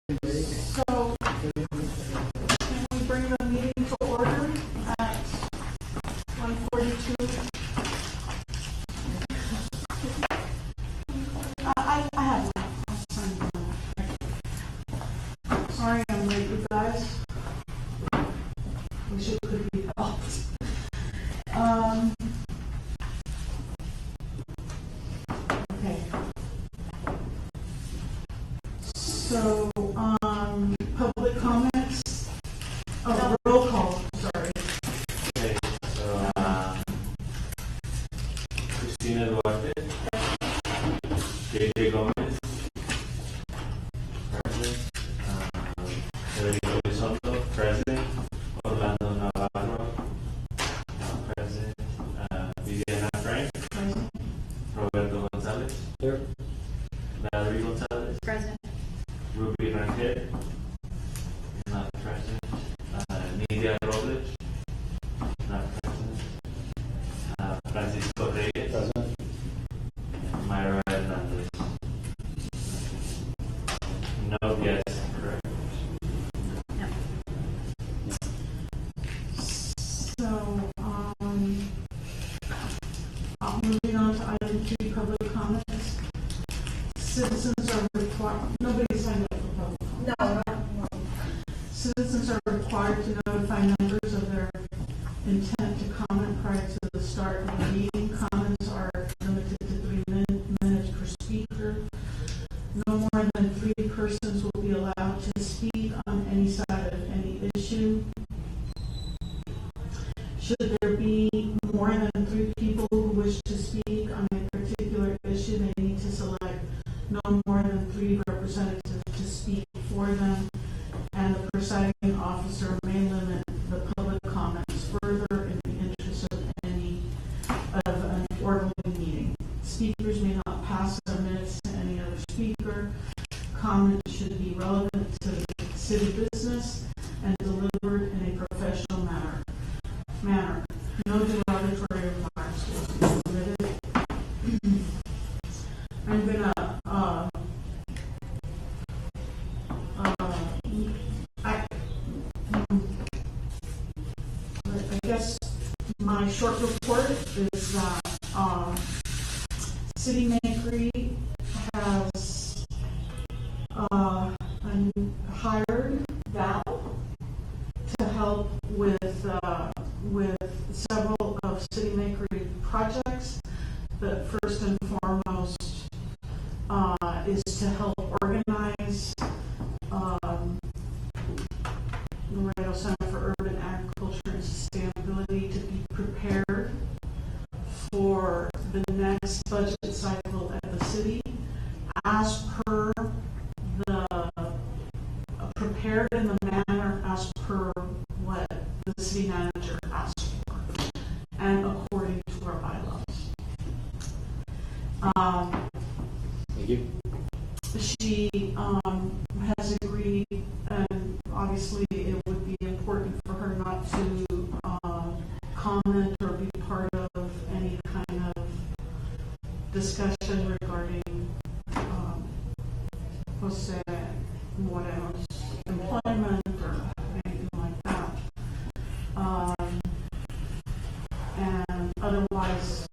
So, can we bring the meeting to order at 1:42? I have one. Sorry I'm late, you guys. Wish it could be helped. Okay. So, public comments? Oh, roll call, sorry. Okay, so, Cristina Duarte, JJ Gomez, President, Federico Bisonto, President, Orlando Navarro, President, Viviana Frank, Present. Roberto Gonzalez, Here. Valerie Gonzalez, Present. Ruby Rangel, not present, Nidia Robles, not present, Francisco Reyes, Present. Myra Hernandez. No guests, correct? No. So, moving on to item 2, public comments. Citizens are required, nobody signed up for public comment. No. Citizens are required to notify members of their intent to comment prior to the start of the meeting. Comments are limited to 3 minutes per speaker. No more than 3 persons will be allowed to speak on any side of any issue. Should there be more than 3 people who wish to speak on a particular issue, they need to select no more than 3 representatives to speak for them, and the presiding officer may limit the public comments further in the interest of an orderly meeting. Speakers may not pass their minutes to any other speaker. Comments should be relevant to the city business and delivered in a professional manner. No derogatory remarks will be permitted. I'm gonna I guess my short report is that City Makery has hired Val to help with several of City Makery projects. But first and foremost is to help organize Laredo Center for Urban Agriculture and Sustainability to be prepared for the next budget cycle at the city as per prepared in the manner as per what the city manager asked for and according to our bylaws. Thank you. She has agreed, and obviously it would be important for her not to comment or be part of any kind of discussion regarding Jose Moreno's employment or anything like that. And otherwise,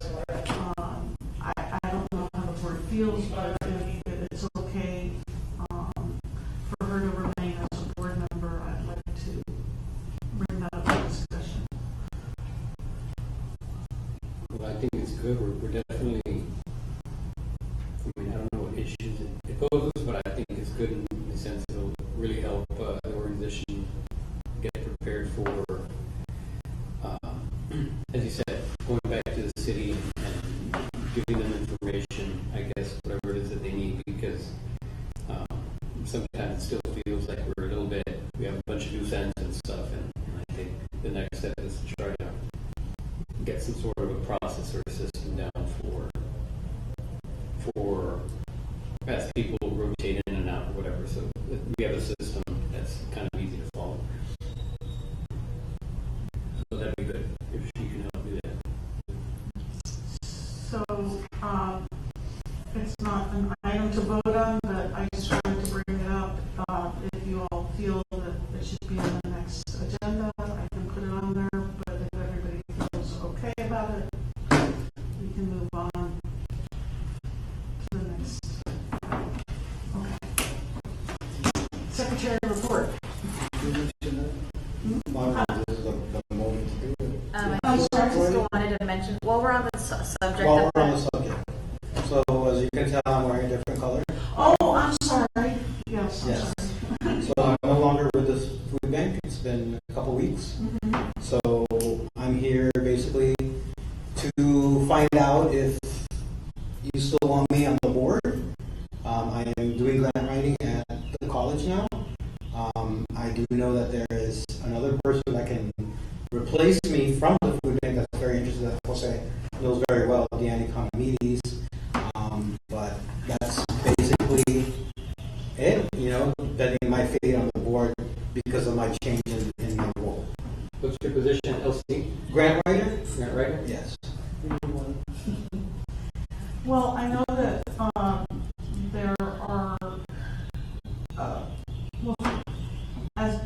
I don't know how the board feels, but if it's okay for her to remain as a board member, I'd like to bring that up for discussion. Well, I think it's good. We're definitely, I don't know what issues it poses, but I think it's good in the sense it'll really help the organization get prepared for, as you said, going back to the city and giving them information, I guess, whatever it is that they need, because sometimes it still feels like we're a little bit, we have a bunch of loose ends and stuff, and I think the next step is to try to get some sort of a process or a system down for as people rotate in and out or whatever, so that we have a system that's kind of easy to follow. So that'd be good if she can help do that. So it's not an item to vote on, but I just wanted to bring it up. Francisco wanted to mention, while we're on the subject While of we're on the that, subject, so as you can tell, I'm wearing a different color. Oh, I'm sorry. Yes, I'm Yes. sorry. So I'm no longer with this food bank. It's been a couple weeks. Mhm. So I'm here basically to find out if you still want me on the board. I am doing grant writing at the college now. I do know that there is another person that can replace me from the food bank that's very interested, that Jose knows very well, Deanne Economides. But that's basically it, betting my fate on the board because of my change in my role. What's your position at LC? Grant writer? Grant writer? Yes. Well, I know that there are, well, as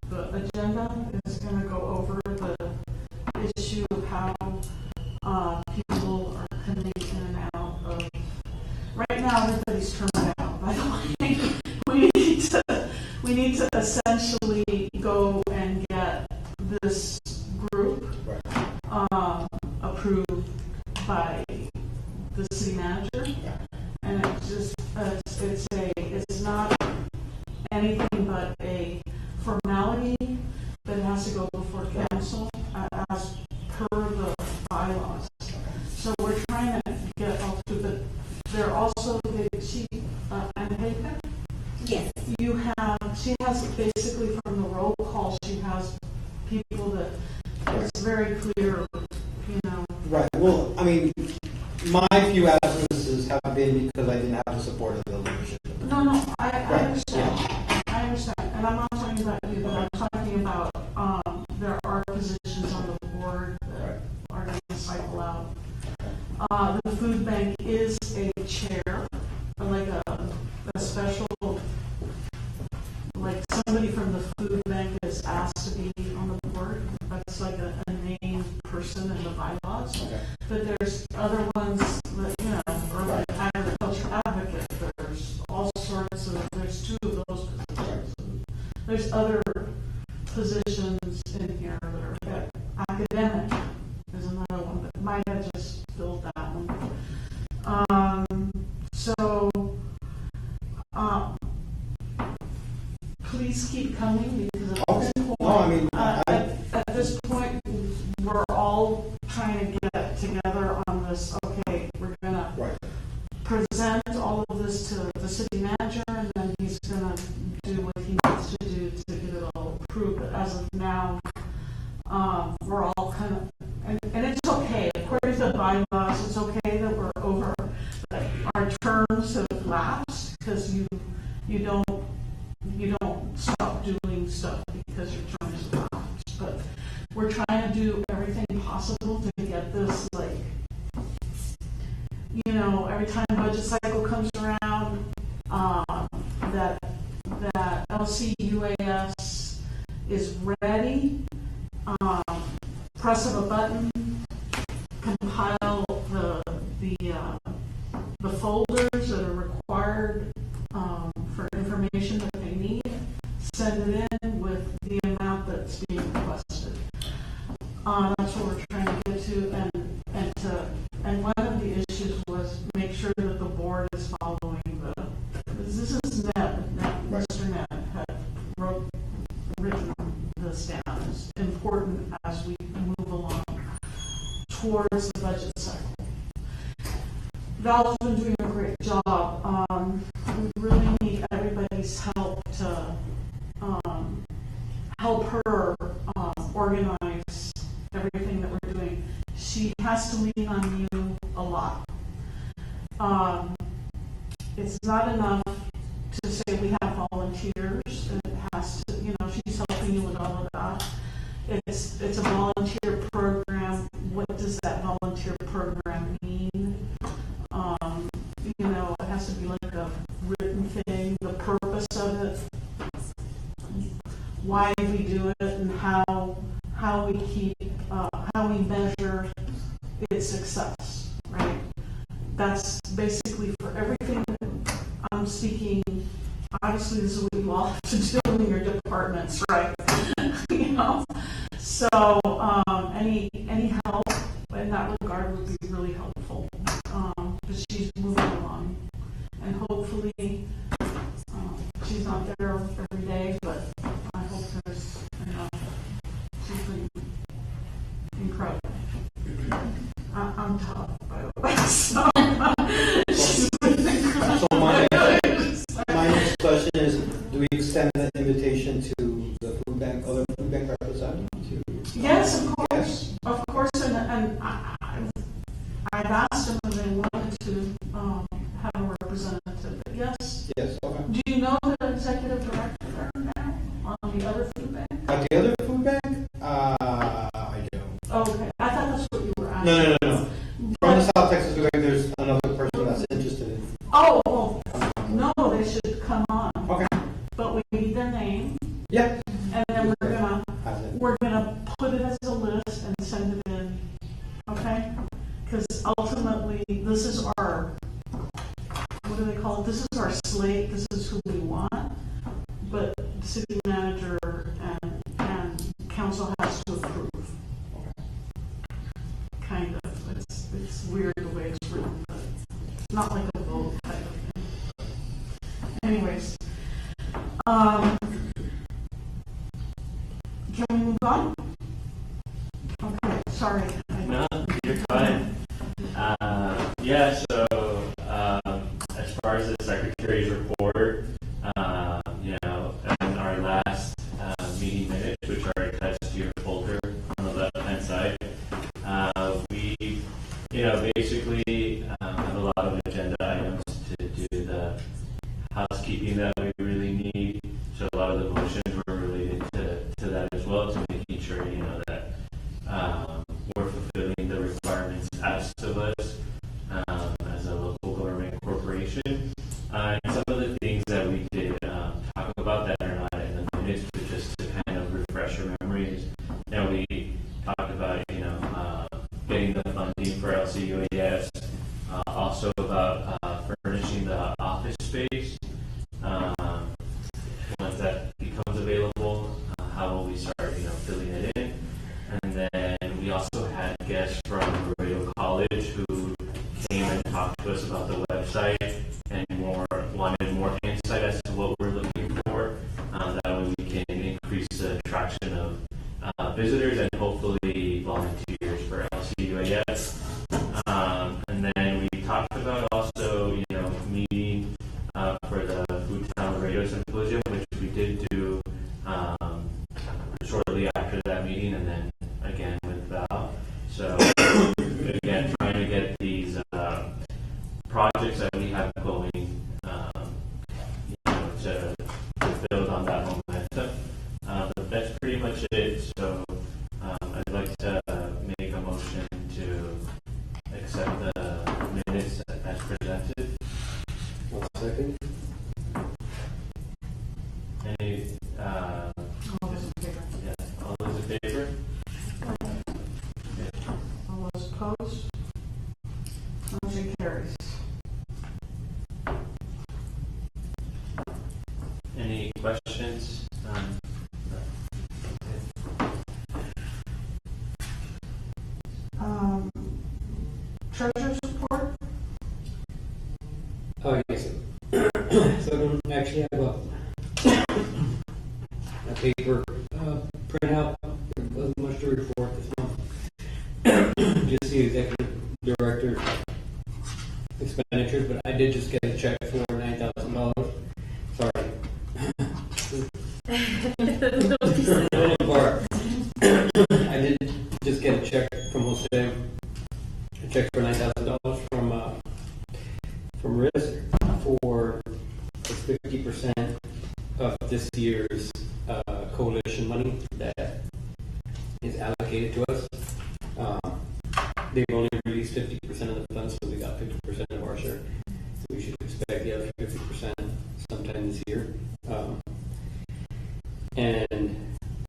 the agenda is going to go over the issue of how people are coming in and out of. Right now, everybody's turned out. By the way, we need to essentially go and get this group approved by the city manager, and it's not anything but a formality that has to go before council as per the bylaws. So we're trying to get all through, but they're also Angelica. yes, She has basically from the roll call, she has people that it's very clear, Right. Well, I mean, my few absences have been because I didn't have the support of the leadership. No, I Right. understand. I understand. And I'm not talking about you, but I'm talking about, there are positions on the board that are going to cycle out. The food bank is a chair, like a special, like somebody from the food bank is asked to be on the board. That's like a named person in the bylaws. Okay. But there's other ones that, are like agriculture advocate. There's all sorts of, there's two of those positions. There's other positions in here that are academic is another one, but might have just filled that one. Please keep coming because at this point, No, I mean, at this point, we're all trying to get together on this. Okay, we're gonna Right. present all of this to the city manager, and then he's gonna do what he needs to do to get it all approved. But as of now, we're all kind of, and it's okay. According to the bylaws, it's okay that we're over, that our terms have lapsed because you don't stop doing stuff because your term is lapsed. But we're trying to do everything possible to get this, every time budget cycle comes around, that LCUAS is ready. Press of a button, compile the folders that are required for information that they need, send it in with the amount that's being requested. That's what we're trying to get to, and one of the issues was make sure that the board is following this is Ned, Mr. Ned had written this down. It's important as we move along towards the budget cycle. Val's been doing a great job. We really need everybody's help to help her organize everything that we're doing. She has to lean on you a lot. It's not enough to say we have volunteers, and it has to, she's helping you with all of that. It's a volunteer program. What does that volunteer program mean? It has to be like a written thing, the purpose of it, why we do it, and how we measure its success, right? That's basically for everything that I'm speaking. Obviously, this is what you all have to do in your departments, right? So any in that regard would be really helpful. But she's moving along, and hopefully, she's not there every day, but I hope there's enough. She's been incredible. I'm tough, by the way, so she's been incredible. So my next question is, do we extend that invitation to the food bank, other food bank representatives? Yes, of course, Yes. of course, and I've asked them if they wanted to have a representative, but yes. Yes, okay. Do you know the executive director there now on the other food bank? At the other food bank? I don't. Okay, I thought that's what you were asking. No. From the South Texas food bank, there's another person that's interested in. Oh, well, no, they should come on, Okay. but we need their name, Yeah. and then Has it? we're gonna put it as a list and send it in, okay? Because ultimately, this is our, what do they call it? This is our slate, this is who we want, but the city manager and council has to approve. Kind of, it's weird the way it's written, but it's not like a vote type of thing. Anyways, can we move on? Okay, sorry. No, you're fine. Yeah, so as far as the secretary's report, you know, in our last meeting minutes, which are attached to your folder on the left-hand side, we, you know, basically have a lot of agenda items to do the housekeeping that we really need. So a lot of the motions were related to that as well, to making sure, you know, that we're fulfilling the requirements asked of us as a local government corporation. And some of the things that we did talk about that are not in the minutes, but just to kind of refresh your memories. You know, we talked about, you know, getting the funding for LCUAS, also about furnishing the office space. Once that becomes available, how will we start, you know, filling it in? And then we also had guests from Laredo College who came and talked to us about the website and wanted more insight as to what we're looking for. That way we can increase the attraction of visitors and hopefully volunteers for LCUAS. And then we talked about also, you know, meeting for the Food Town Laredo Symposium, which we did do shortly after that meeting, and then again with Val. So again, trying to get these projects that we have going, you know, to build on that momentum. But that's pretty much it. So I'd like to make a motion to accept the minutes as presented. 1 second. Any, All those in favor? yeah, all those in favor? All those opposed? Motion carries. Any questions? Treasurer's report? Oh, yes. So I don't actually have a paper printout. There wasn't much to report this month. Just the executive director expenditures, but I did just get a check for $9,000. Sorry. I did just get a check from Jose, a check for $9,000 from RISC for 50% of this year's coalition money that is allocated to us. They've only released 50% of the funds, so we got 50% of our share. So we should expect the other 50% sometime this year.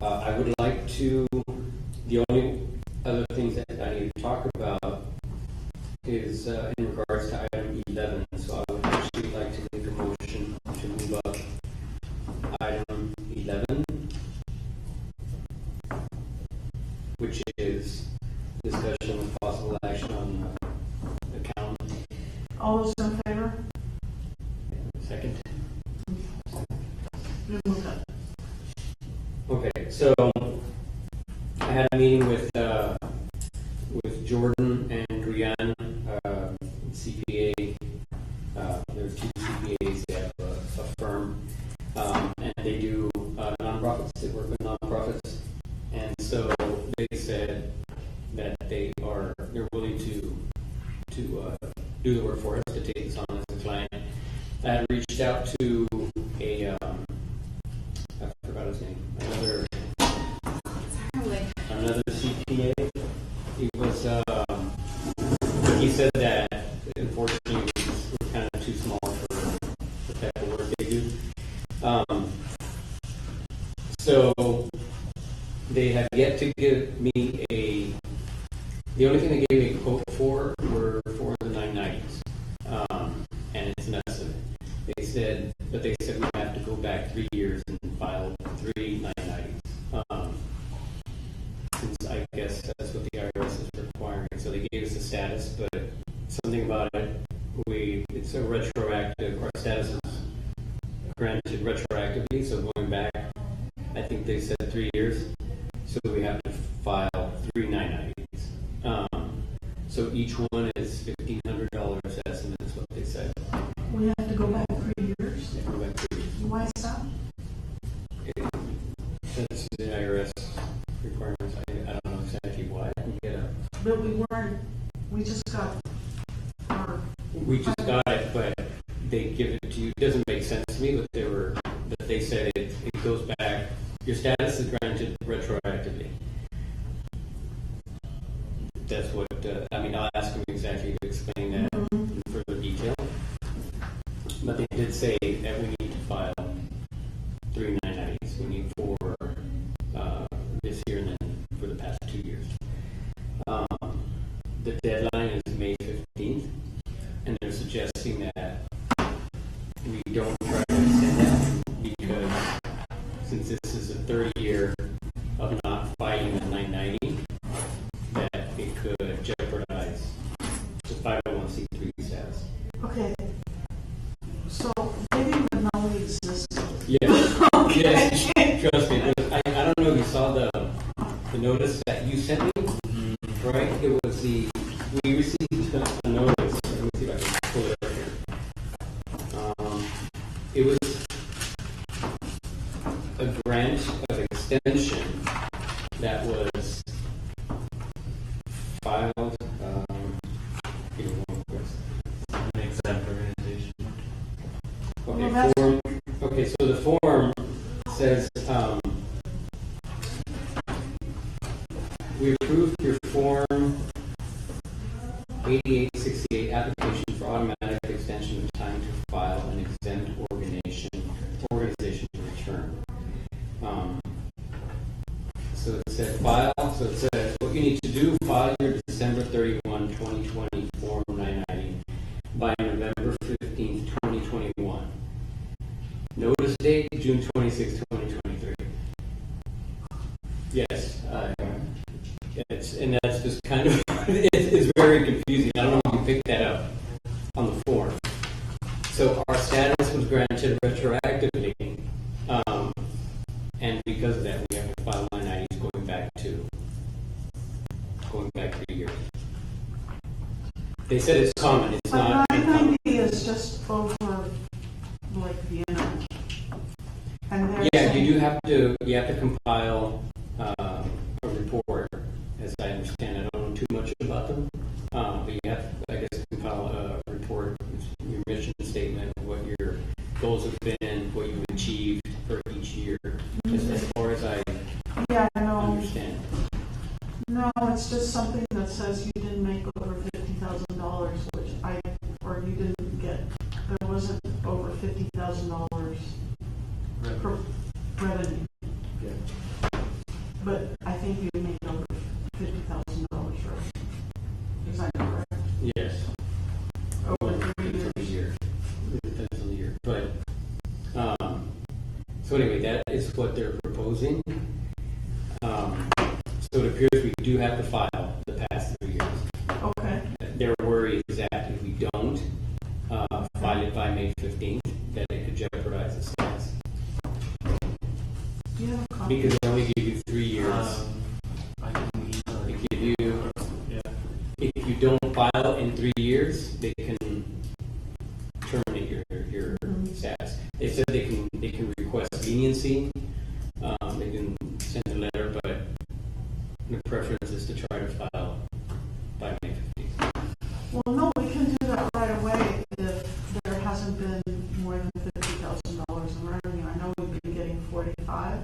I would like to, the only other things that I need to talk about is in regards to item 11. So I would actually like to make a motion to move up item 11, which is discussion with possible All those in favor? Second. We move that. Okay, so I had a meeting with Jordan and Rian, CPA. There are two CPAs. They have a firm, and they do nonprofits. They work with nonprofits, and so they said that they're willing to do the work for us, to take us on as a client. I had reached out to I forgot his name, another CPA. He said that unfortunately we're kind of too small for the type of work they do. So they have yet to give me the only thing they gave me a quote for were for the 990s. And it's an estimate. They said we have to go back 3 years and file 3 990s. Since I guess that's what the IRS is requiring. So they gave us a status, but something about it, it's a retroactive, our status is granted retroactively, so going back, I think they said 3 years, so we have to file 3 990s. So each one is $1,500 estimate is what they said. We have to go back 3 years. Yeah, go back 3 years. Why is that? That's the IRS requirements. I don't know exactly why. I can get a. But we just got our. We just got it, but they give it to you. It doesn't make sense to me, but they said it goes back. Your status is granted retroactively. That's what, I'll ask them exactly to explain that in further detail. But they did say that we need to file 3 990s. We need 4 this year and then for the past 2 years. The deadline is May 15th, and they're suggesting that we don't try to extend that because since this is a 30-year of not filing the 990, that it could jeopardize the 501c3 status. Okay. So they didn't even know we existed. Yes. Okay. Yes. Trust me. I don't know if you saw the notice that you sent me, right? It was we received a notice. Let me see if I can pull it up here. It was a grant of extension that was filed. Give me one quick second. An exempt organization. Okay, Well, form. Okay, so the form says we approved your form 8868 application for automatic extension of time to file an exempt organization return. So it said file. So it says what you need to do: file your December 31, 2020 form 990 by November 15th, 2021. Notice date June 26, 2023. Yes, and that's just kind of it's very confusing. I don't know if you picked that up on the form. So our status was granted retroactively, and because of that, we have to file 990s going back 3 years. They said it's common. It's not. 990 is just over like the end. And they're Yeah, saying, you have to compile a report, as I understand. I don't know too much about them, but you have, I guess, compile a report, your mission statement, what your goals have been, what you've achieved for each year, as far as I yeah, no, understand. no, it's just something that says you didn't make over $50,000, or you didn't get, there wasn't over $50,000 for revenue. Yeah. But I think you made over $50,000 revenue. Is that correct? Yes. Over 3 years. A year. It depends on the year. But, so anyway, that is what they're proposing. So it appears we do have to file the past 3 years. Okay. Their worry is that if we don't, because they only give you 3 years. I can easily. They give you, Yeah. if you don't file in 3 years, they can terminate your status. They said they can request leniency. They can send a letter, but the preference is to try to file by May 15th. Well, no, we can do that right away if there hasn't been more than $50,000 in revenue. I know we've been getting 45,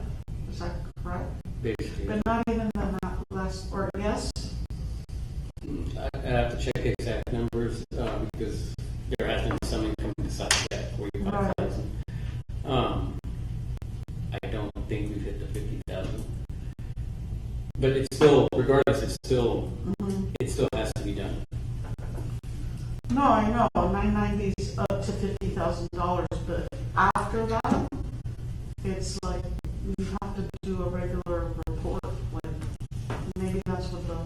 is that correct? Basically, But not even that less, or yes? I have to check exact numbers because there has been some income besides that 45,000. I don't think we've hit the 50,000, but it's still, regardless, it still has to be done. No, I know, 990 is up to $50,000, but after that, it's like, we have to do a regular report, like, maybe that's what the,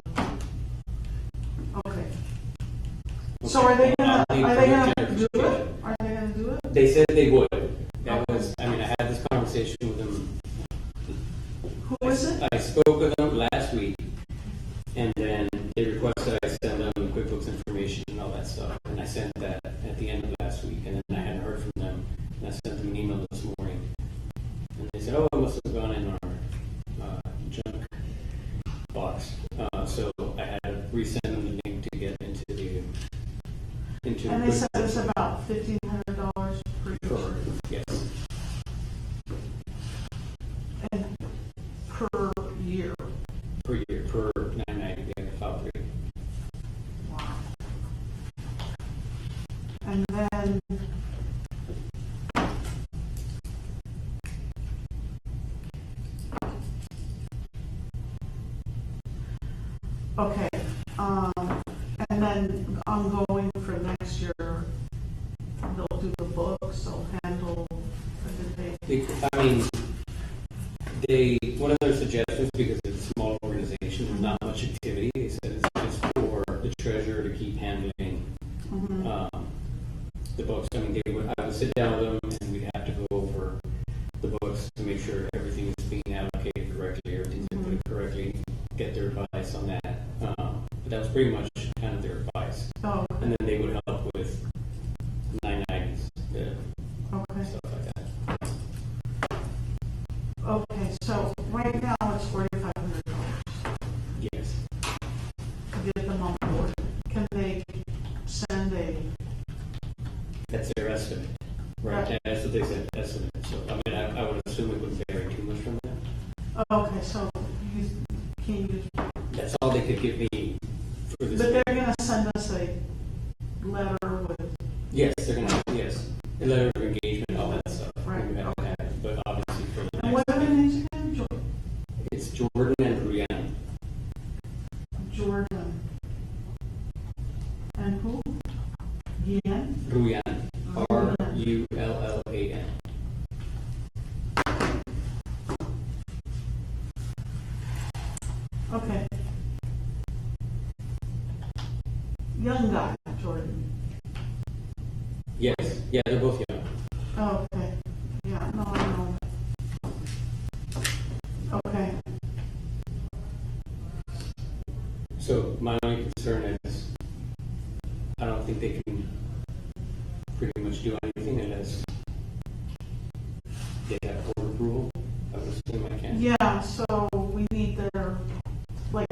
okay. So are they gonna do it? Are they gonna do it? They said they would. That was, I mean, I had this conversation with them. Who is it? I spoke with them last week, and then they requested I send them QuickBooks information and all that stuff. And I sent that at the end of last week, and then I hadn't heard from them. And I sent them an email this morning. And they said, oh, it must have gone in our junk box. So I had to resend them the link to get into the And they said it's about $1,500 per year. Yes. And per year. Per year, per 990, we have to file 3. Wow. And then, okay, and then ongoing for next year, they'll do the books, they'll handle everything. I mean, one of their suggestions, because it's a small organization, there's not much activity, they said it's just for the treasurer to keep handling the books. I mean, I would sit down with them and we'd have to go over the books to make sure everything is being allocated correctly, everything's inputted correctly, get their advice on that. But that was pretty much kind of their advice. Oh, And then they would help with 990s, okay. stuff like that. Okay, so right now it's $4,500 Yes. to get them on board. Can they send a, That's their estimate, right? Right. That's what they said, estimate. So, I mean, I would assume it wouldn't vary too much from that. okay, so can you, That's all they could give me for this. but they're gonna send us a letter with, Yes, they're gonna, yes, a letter of engagement, all that stuff. Right, We have to have it, but obviously for the and what next, are their names again? it's Jordan and Brianna. Jordan. And who? Yan? Ruyan, Rullan. Okay. Young guy, Jordan. Yes, yeah, they're both young. Oh, okay. Yeah, no, I know. Okay. So my only concern is, I don't think they can pretty much do anything unless they have court approval. I would assume I can. Yeah, so we need their, like,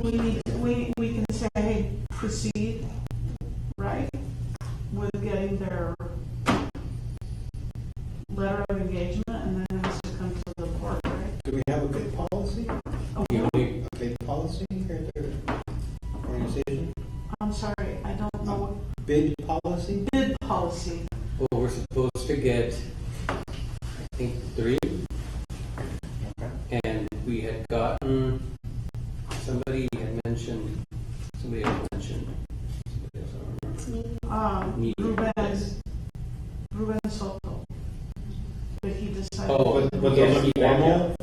we can say, hey, proceed, right? With getting their letter of engagement, and then it has to come to the court, right? Do we have a bid policy? The only, A bid policy here at the organization? I'm sorry, I don't know what Bid policy? bid policy. well, we're supposed to get, I think, 3, Okay. and we had gotten, somebody had mentioned, somebody else, I don't remember. Me. Ruben Soto. But he decided. Oh, but those Yes, are he-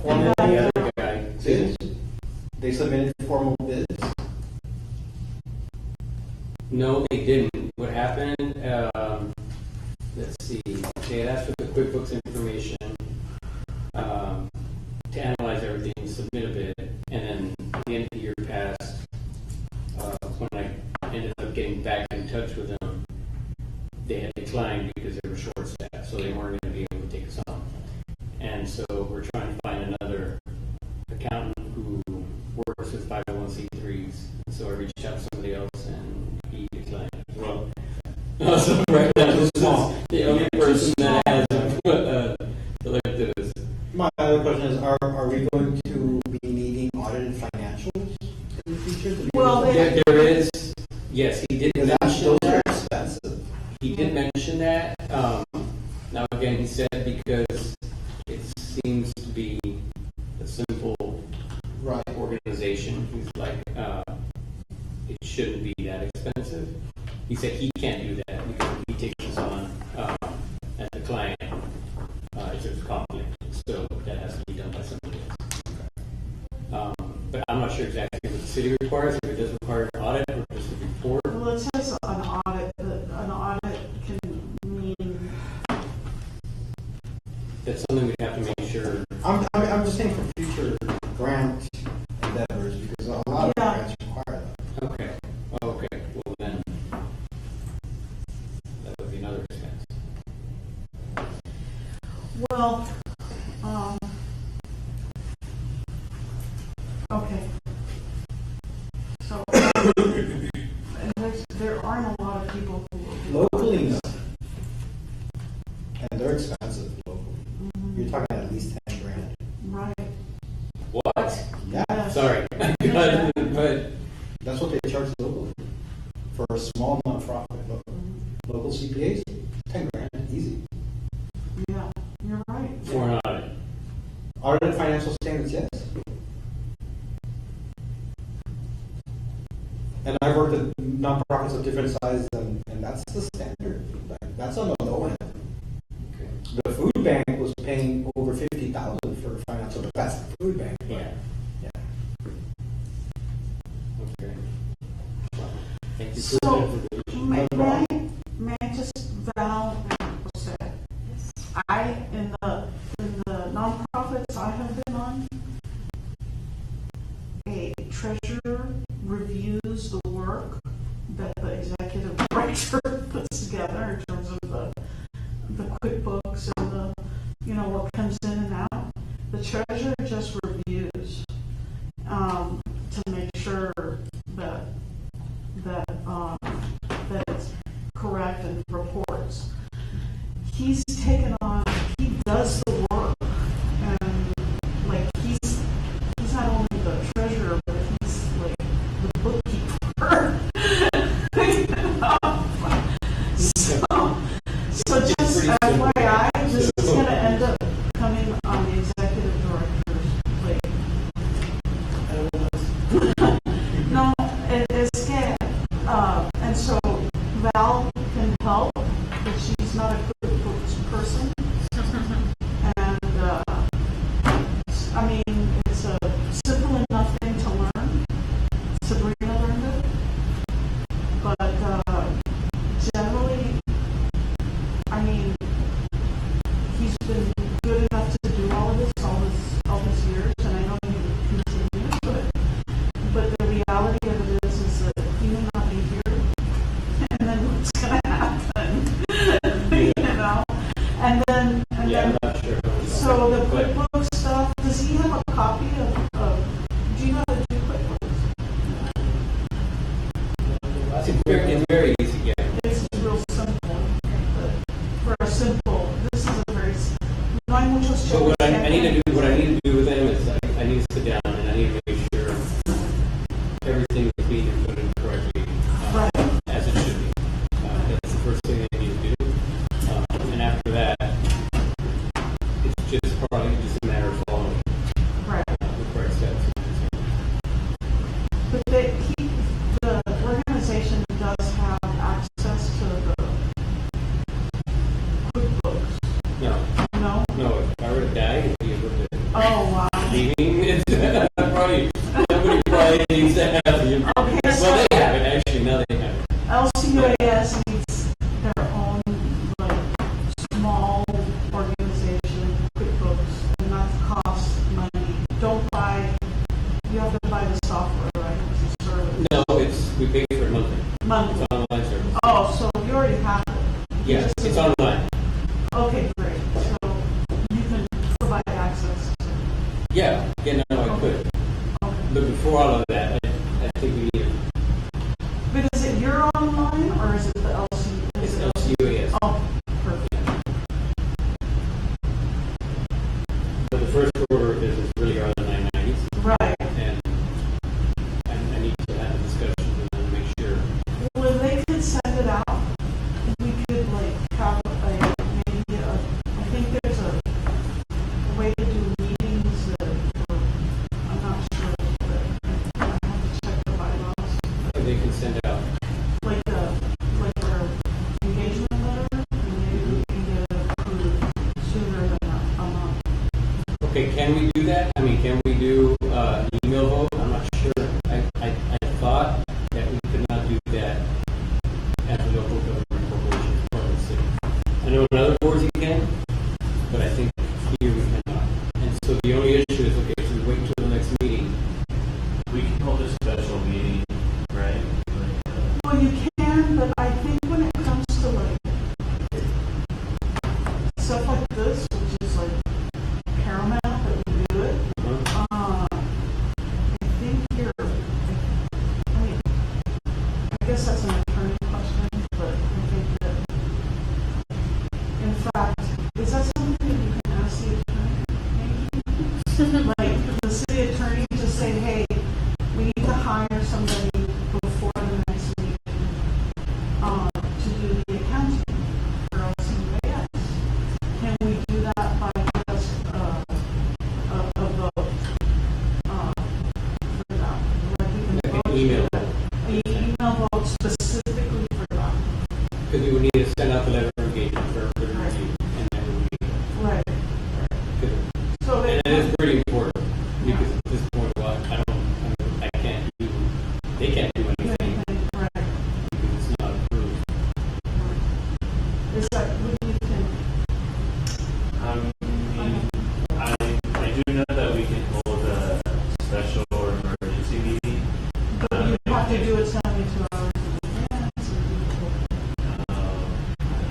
formal, yeah, the other guy. bids? They submitted formal bids? No, they didn't. What happened, let's see, they had asked for the QuickBooks information. touch with them, they had declined because they were short staffed, so they weren't going to be able to take us on. And so we're trying to find another accountant who works with 501c3s. And so I reached out to somebody else and he declined. Well, So right now, this Small. is the only person that has selected us. My other question is, are we going to be needing audited financials in the future? Well, There is, yes, he did Because mention those are that. expensive. He did mention that. Now again, he said because it seems to be a simple Right. organization. He's like, it shouldn't be that expensive. He said he can't do that because he takes us on as a client. It's a conflict, so that has to be done by somebody else. But I'm not sure exactly what the city requires. If it does require an audit or just a report. well, it says an audit, but an audit can mean, That's something we have to make sure. I'm just saying for future grant endeavors, because a lot of Yeah. grants require that. Okay. Okay. Well then, that would be another expense. well, okay. So, and there aren't a lot of people who. Locally, no. And they're expensive locally. You're talking at least 10 grand. Right. What? Yeah. Yes. Sorry. But That's what they charge locally. For a small nonprofit. Local CPAs, 10 grand, easy. Yeah, you're right. for an audit. Audited financial statements, yes. And I've worked at nonprofits of different sizes, and that's the standard. Like, that's on the low end. Okay. The food bank was paying over $50,000 for financial. That's the food bank. but- Yeah. Yeah. Okay. Thank you So, for that information. may I just, Val and Jose, in the nonprofits I have been on, a treasurer reviews the work that the executive director puts together in terms of the QuickBooks and what comes in and out. The treasurer just reviews to make sure that it's correct and reports. He does the work, and like he's not only the treasurer, but he's like the bookkeeper. So just FYI, this is going to end up coming on the executive director's plate. No, it's que, and so Val can help, but she's not a QuickBooks person. And I mean, it's a simple enough thing to learn. Sabrina learned it, but generally, I mean, he's been good enough to do all of this all his years, and I know he will continue. But the reality of it is that he may not be here, and then what's going to happen? And then Yeah, I'm not sure. so the But- QuickBooks stuff. Does he have a copy of do you know how to do QuickBooks? It's very easy, yeah. It's real simple, but for a simple, this is a very. No hay muchos So what I need to cheques. do, with him is I need to sit down and I need to make sure everything is being inputted correctly, Right. as it should be. That's the first thing I need to do. And after that, it's probably just a matter of following Right. the correct steps. But the organization does have access to the QuickBooks. No, No? if I were to die, it'd be a little bit Oh, wow. leaving. Somebody probably needs to have the information. Okay, Well, so they have it, actually, now they have it. LCUAS needs their own, like, small organization, QuickBooks, and that costs money. You have to buy the software, right? It's a service. No, we pay for it monthly. Monthly. It's an online service. online, or is it the LC? It's Is it LCUAS. Oh, perfect. But the first order of business really are the 990s. Right. And I need to have a discussion with them to make sure. Well, if they could send it out, we could like have maybe I think there's a way to do meetings that, I'm not sure, but I have to check the bylaws. They can send out. Like our engagement letter, and maybe we can get it approved sooner than a month. Okay, can we do that? I mean, can we do an email vote? I'm not sure. I thought that we could not do that at the local government corporation part of the city. I know in other boards you can, but I think here we cannot. And so the only issue is, okay, so we wait until the next meeting. We can hold a special meeting, right? Well, you can, but I think when it comes to like stuff like this, which is like paramount that we do it, I think I mean, I guess that's an attorney question, but I think that, in fact, is that something that you can ask the attorney? Maybe? Like, the city attorney to say, hey, we need to hire somebody before the next meeting to do the accounting for LCUAS. Can we do that by just a vote for that? Like we can Like vote an email. an email vote specifically for that. Because we would need to send out the letter of engagement for the review. And then we would meet. Right. Because- So And it, it is pretty important because at this point, well, I can't do, they can't do anything right. because it's not approved. Is that, what do you think? I do know that we can hold a special or emergency meeting. But you have to do it 72 hours in advance.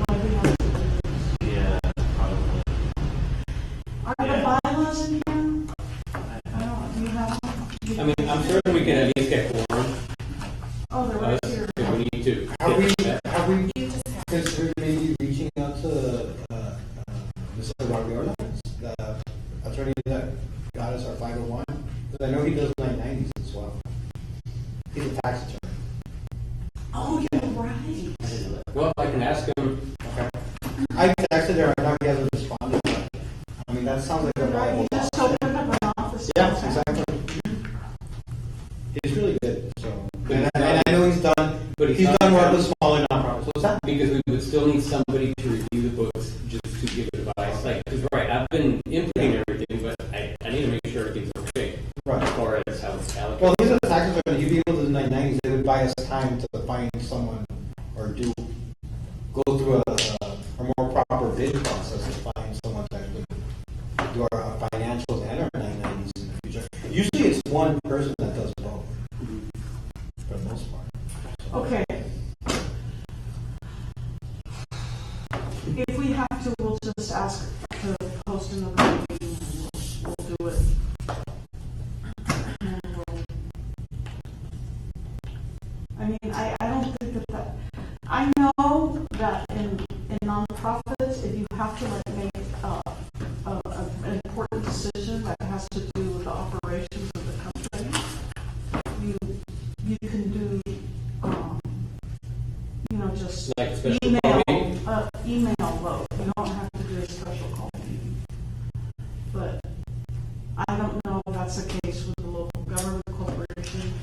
Like we have to do this. Yeah, probably. Are the bylaws in here? I don't, do you have them? I mean, I'm certain we can at least get quorum, Oh, they're right here. if we need to. Have we considered maybe reaching out to Mr. Guardiola, the attorney that got us our 501? Because I know he does 990s as well. He's a tax attorney. Oh, you're right. Well, I can ask him, Okay. I texted her, I know he hasn't responded, but I mean, that sounds like a You're right. viable You just option. opened up an office. Yeah, exactly. He's really good, so. And I know he's done, but he's done work with smaller nonprofits. What's that? because we would still need somebody to review the books just to give advice. Like, because right, I've been inputting everything, but I need to make sure everything's okay Right. as far as how it's allocated. Well, he's a tax attorney, he'd be able to do 990s, they would buy us time to find someone or go through a more proper bid process to find someone to actually do our financials and our 990s in the future. Usually it's one person that does both, for the most part. Okay. If we have to, we'll just ask to post another meeting and we'll do it. And I mean, I don't think that, I know that in nonprofits, if you have to like make an important decision that has to do with the operations of the company, you can do, just Like special email, call meeting? email vote. You don't have to do a special call meeting. But I don't know if that's the case with the local government corporation.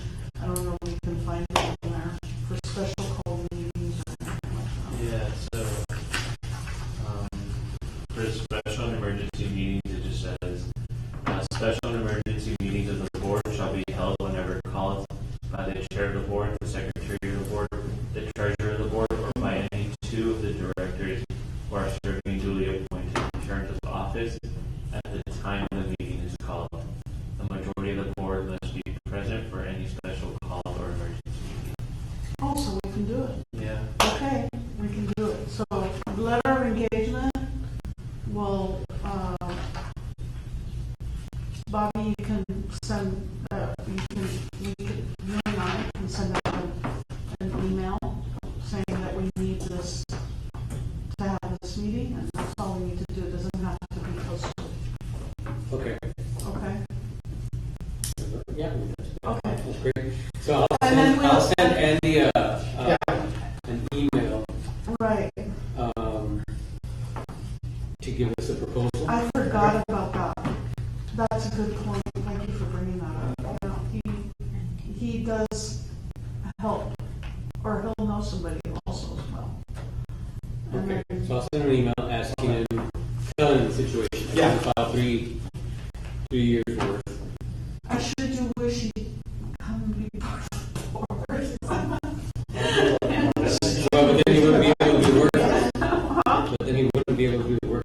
I don't know if we can find it in there for special call meetings or anything like that. Yeah, so for special and emergency meetings, it just says special and emergency meetings of the board shall be held whenever called by the chair of the board, the secretary of the board, the treasurer of the board, or by any two of the directors who are serving duly appointed terms of office at the time the meeting is called. The majority of the board must be present for any special call or emergency meeting. Also, we can do it. Yeah. Okay, we can do it. So, letter of engagement will, Bobby, you can send, you and I can send out an email then I'll we'll- send Andy an email Right, to give us a proposal. I forgot about that. That's a good point, thank you for bringing that up. You know, he does help, or he'll know somebody also as well. And Okay, then- so I'll send him an email asking him, telling him the situation. Yeah. About 3 years worth. I sure do wish he'd come and be part of the board. Well, but then he wouldn't be able to do the work. But then he wouldn't be able to do the work.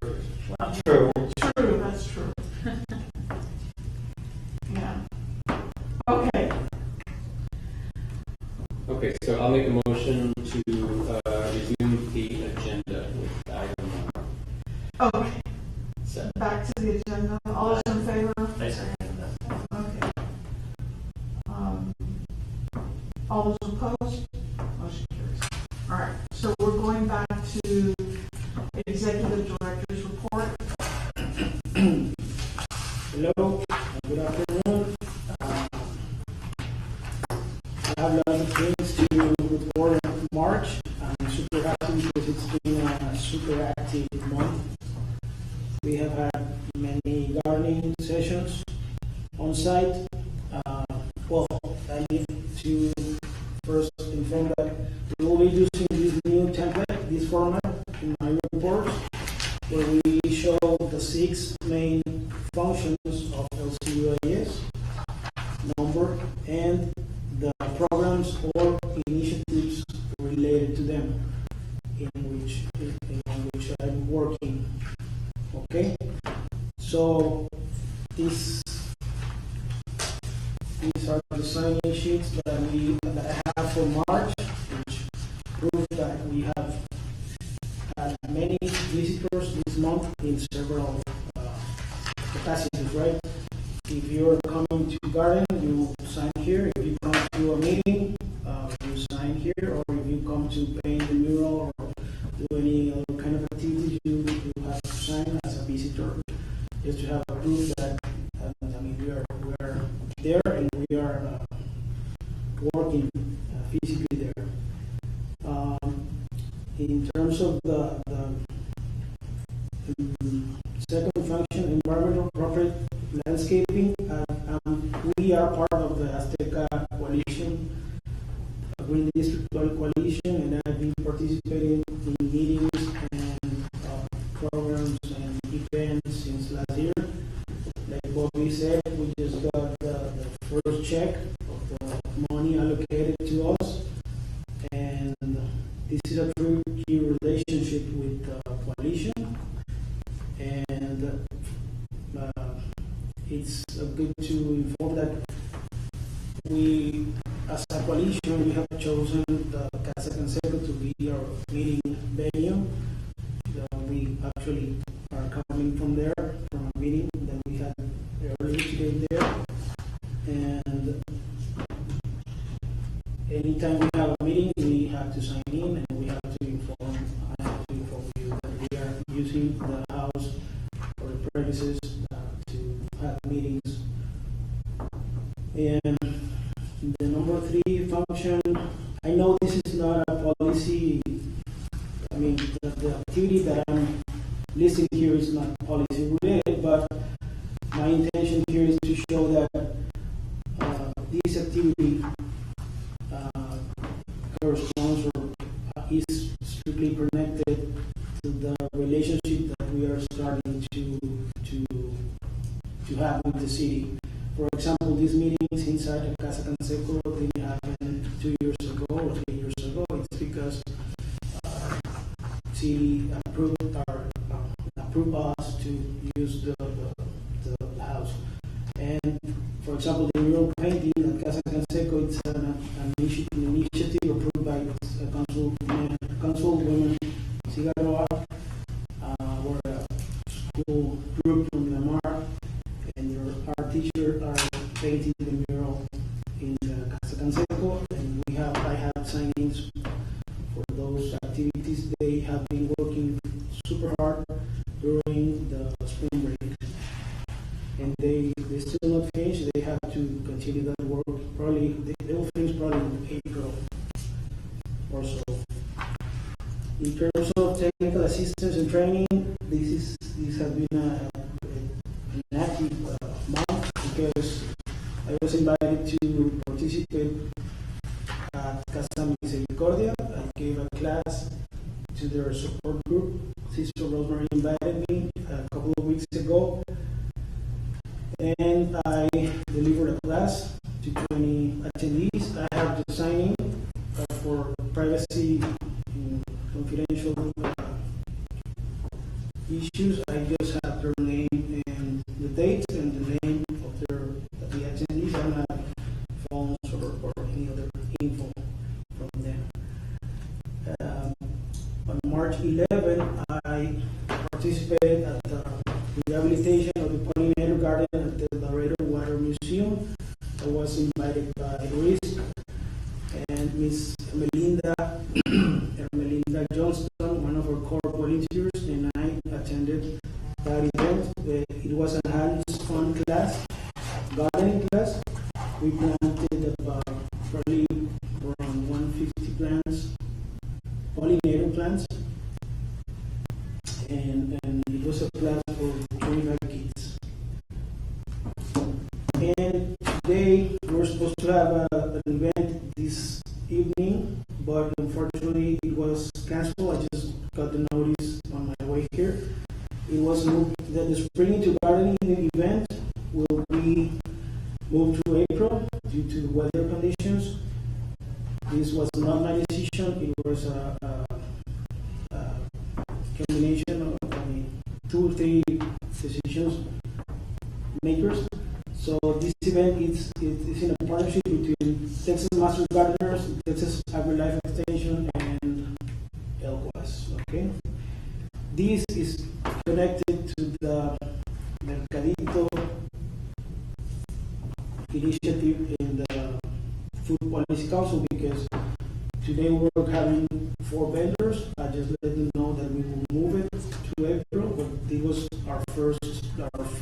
True. True, that's true. Yeah. Okay, Okay, so I'll make a motion to resume the agenda with item okay, 7. back to the agenda, all those in favor? I second that. Okay. All those opposed? Motion carries. All right, so we're going back to executive director's report. Hello, good afternoon. I have a lot of things to report in March. I'm super happy because it's been a super active month. We have had many gardening sessions on site. Well, I need to first inform that we will be using this new template, this format in my reports, where we show the 6 main functions of LCUIS, number, and the programs or initiatives related to them in which I'm working. Okay, so these are the sign-in sheets that I have for March, which prove that we have had many visitors this month in several capacities, right? If you're coming to garden, you sign here. If you come to a meeting, you sign here. Or if you come to paint the mural or do any other kind of activities, you have to sign as a visitor, just to have a proof that we are there and we are working physically there. In terms of the second function, environmental appropriate landscaping, we are part of the Azteca Coalition, Green District Coalition, and I've been participating in meetings and programs and events since last year. Like Bobby said, we just got the first check of the money allocated to us, and this is a true key relationship with the coalition, and it's good to inform that we, as a coalition, we have chosen the Casa Canseco to be our meeting venue. We actually are coming from there, from a meeting that we had earlier today there. And anytime we have a meeting, we have to sign in and we have to inform you that we are using the house or the premises to have meetings. And the number 3 function, I know this is not a policy, the activity that I'm listing here is not policy related, but my intention here is to show that this activity corresponds or is strictly connected to the relationship that we are starting to have with the city. For example, these meetings inside of Casa Canseco didn't happen 2 years ago or 3 years ago. It's because city approved us to use the house. And for example, the mural painting at Casa Canseco, it's an initiative approved by Councilwoman Cigarroa, or a school group from Lamar, and our teachers are painting the mural in the Casa Canseco, and I have sign-ins for those activities. They have been working super hard during the spring break, and they still not finished. They have to continue that work. Probably they will finish probably In terms of technical assistance and training, this has been an active month because I was invited to participate at Casa Misericordia. I gave a class to their support group. Sister Rosemary invited me a couple of weeks ago, and I delivered a class to 20 attendees. I have the signing for privacy and confidential issues. I just have their name and the dates and the name of the attendees. I don't have phones or any other info from them. On March 11, I participated at the rehabilitation of the pollinator garden at the Laredo Water Museum. I was invited by Luis and Miss Melinda Johnston, one of our core volunteers, and I attended that event. It was a hands-on class, gardening class. We planted about probably around 150 plants, pollinator plants, and it was a class for 25 kids. And today we're supposed to have an event this evening, but unfortunately it was canceled. I just got the notice on my way here. It was moved that the Spring into Gardening event will be moved to April due to weather conditions. This was not my decision. It was a combination of 2 or 3 decisions makers. So this event is in a partnership between Texas Master Gardeners, Texas AgriLife Extension, and ELCOAS. Okay, this is connected to the Mercadito initiative in the Food Policy Council because today we're having 4 vendors. I just let them know that we will move it to April, but it was our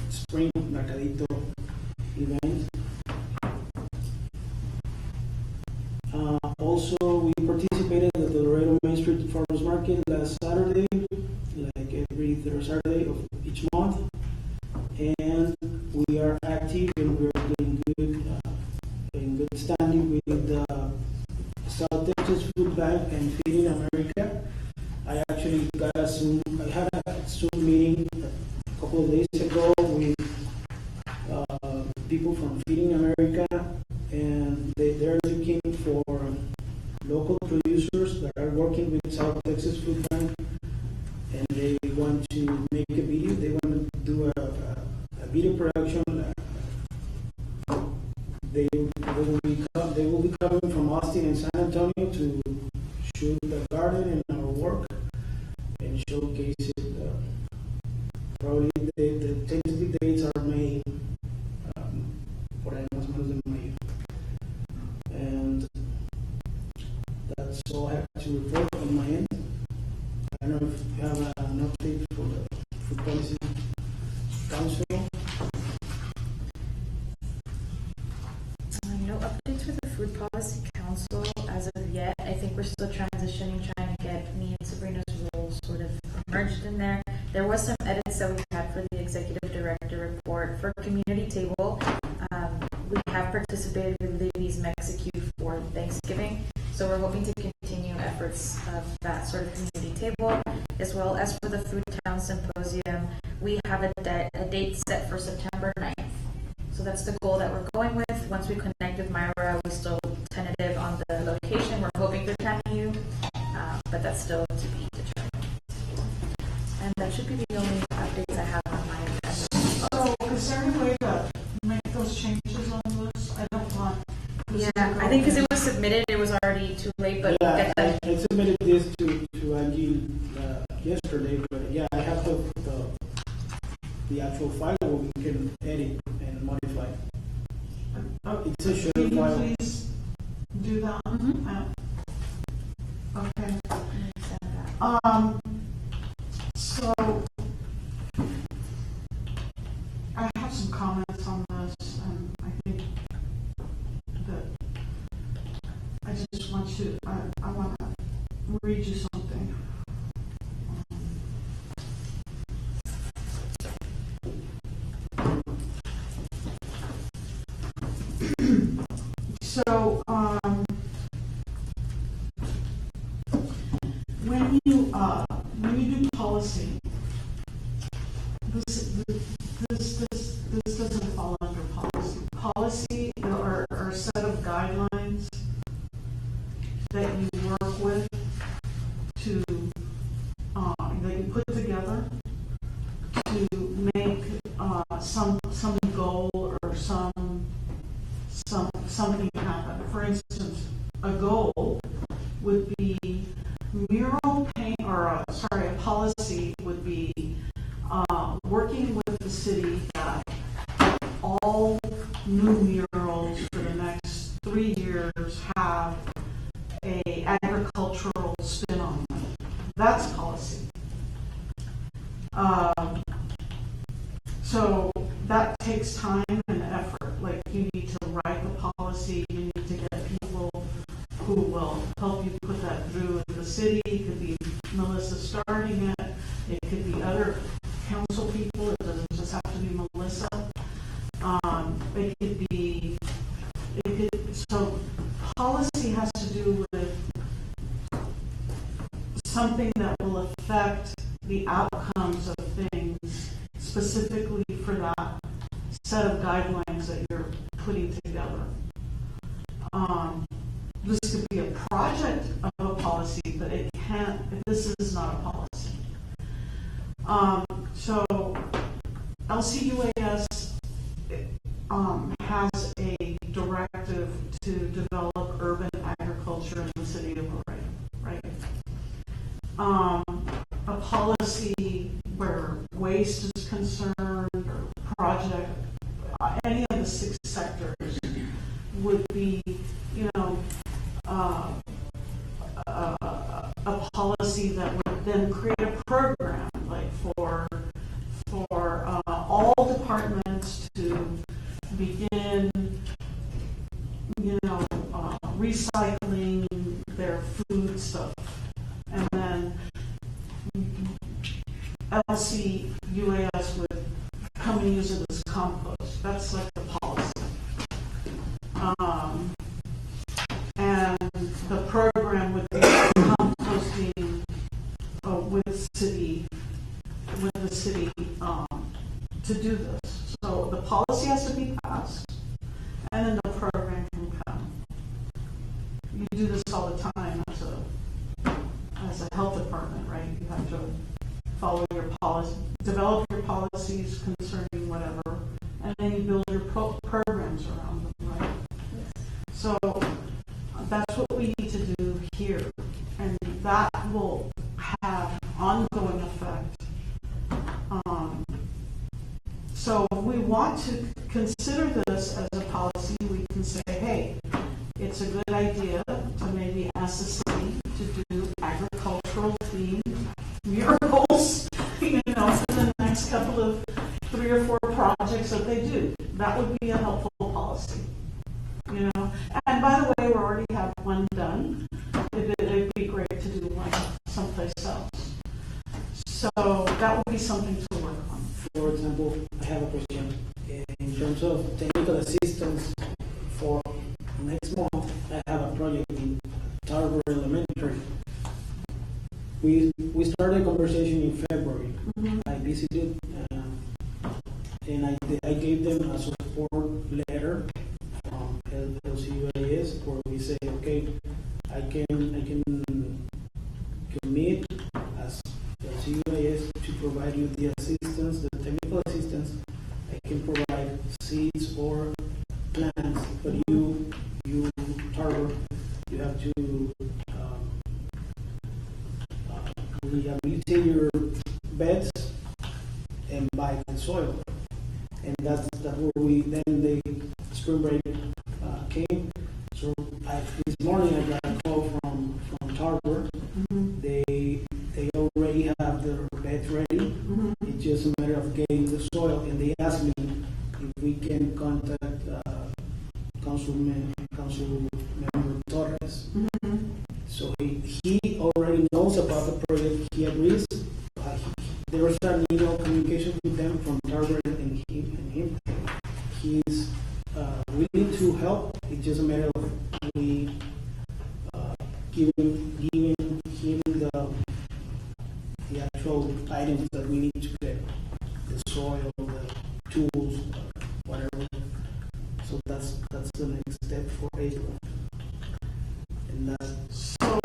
spring Mercadito event. Also, we participated at the Laredo Main Street Farmers Market last Saturday, like every third Saturday of each month, and we are active and we're doing good, in good standing with the South Texas Food Bank and Feeding America. I actually got I had a Zoom meeting a couple of days ago with people from Feeding America, and they're looking for local producers that are working with South Texas Food Bank, and they want to make a video. They want to do a video production. They will be coming from Austin and San Antonio to shoot the garden and our work and showcase it. Probably the tentative dates are May, por ahí más o menos de May. And that's all I have to report on my end. I don't know if you have an update for the Food Policy Council. No updates for the Food Policy Council as of yet. I think we're still transitioning, trying to get me and Sabrina's roles sort of merged in there. There was some edits that we had for the Executive Director report. For Community Table, we have participated with Ladies Mexico for Thanksgiving, so we're hoping to continue efforts of that sort of community table, as well as for the Food Town Symposium. We have a date set for September 9th. So that's the goal that we're going with. Once we connect with Myra, we're still tentative on the location. We're hoping for Camu, but that's still to be determined. And that should be the only updates I have on my end. So is there any way to make those changes on this? I don't want. Yeah, I think because it was submitted, it was already too late, but we'll Yeah, get that. I submitted this to Angie yesterday, but yeah, I have the actual file where we can edit and modify. It's a short Can you file. please do that? Okay. So I have some comments on this, and I think that I just want to, I want to read you something. when you do policy, this doesn't fall under policy. Policy are a set of guidelines that you work with to that you put together to make some goal or something happen. For instance, a goal would be mural paint, or a policy would be working with the city that all new murals for the next 3 years have a agricultural spin on them. That's policy. So that takes time and effort. Like, you need to write the policy, you need to get people who will help you put that through in the city. It could be Melissa starting it, it could be other council people, it doesn't just have to be Melissa. So policy has to do with something that will affect the outcomes of things specifically for that set of guidelines that you're putting together. This could be a project of a policy, but this is not a policy. So LCUAS has a directive to develop urban agriculture in the city of Laredo, right? A policy where waste is concerned, or project, any of the 6 sectors would be, a policy that would then create a program, like for all departments to begin, recycling their food stuff, and then LCUAS would come and use it as compost. That's like the policy. And the program would be composting with the city to do this. So the policy has to be passed, and then the program can come. You do this all the time as a health department, right? You have to follow your policy, develop your policies concerning whatever, and then you build your programs around them, right? So that's what we need to do here, and that will have ongoing effect. So if we want to consider this as a policy, we can say, hey, it's a good idea to maybe ask the city to do agricultural themed murals, for the next couple of 3 or 4 projects that they do. That would be a helpful policy, And by the way, we already have one done. It'd be great to do one someplace else. So that would be something to work on. For example, I have a question. In terms of technical assistance for next month, I have a project in Tarver Elementary. We started a conversation in February. Mm-hmm. I visited and I gave them a support letter from LCUAS where we say, okay, I can commit as LCUAS to provide you the assistance, the technical assistance. I can provide seeds or plants, but you Tarver, you have to rehabilitate your beds and buy the soil. And that's where the spring break came. So this morning I got a call from Tarver. Mm-hmm. They already have their beds ready. Mm-hmm. It's just a matter of getting the soil, and they asked me if we can contact Council Member Torres. Mm-hmm. So he already knows about the project. He agrees. There was an email communication with them from Tarver and him. He's willing to help. It's just a matter of we giving him the actual items that we need to get, the soil, the tools, whatever. So that's the next step for April. And that, So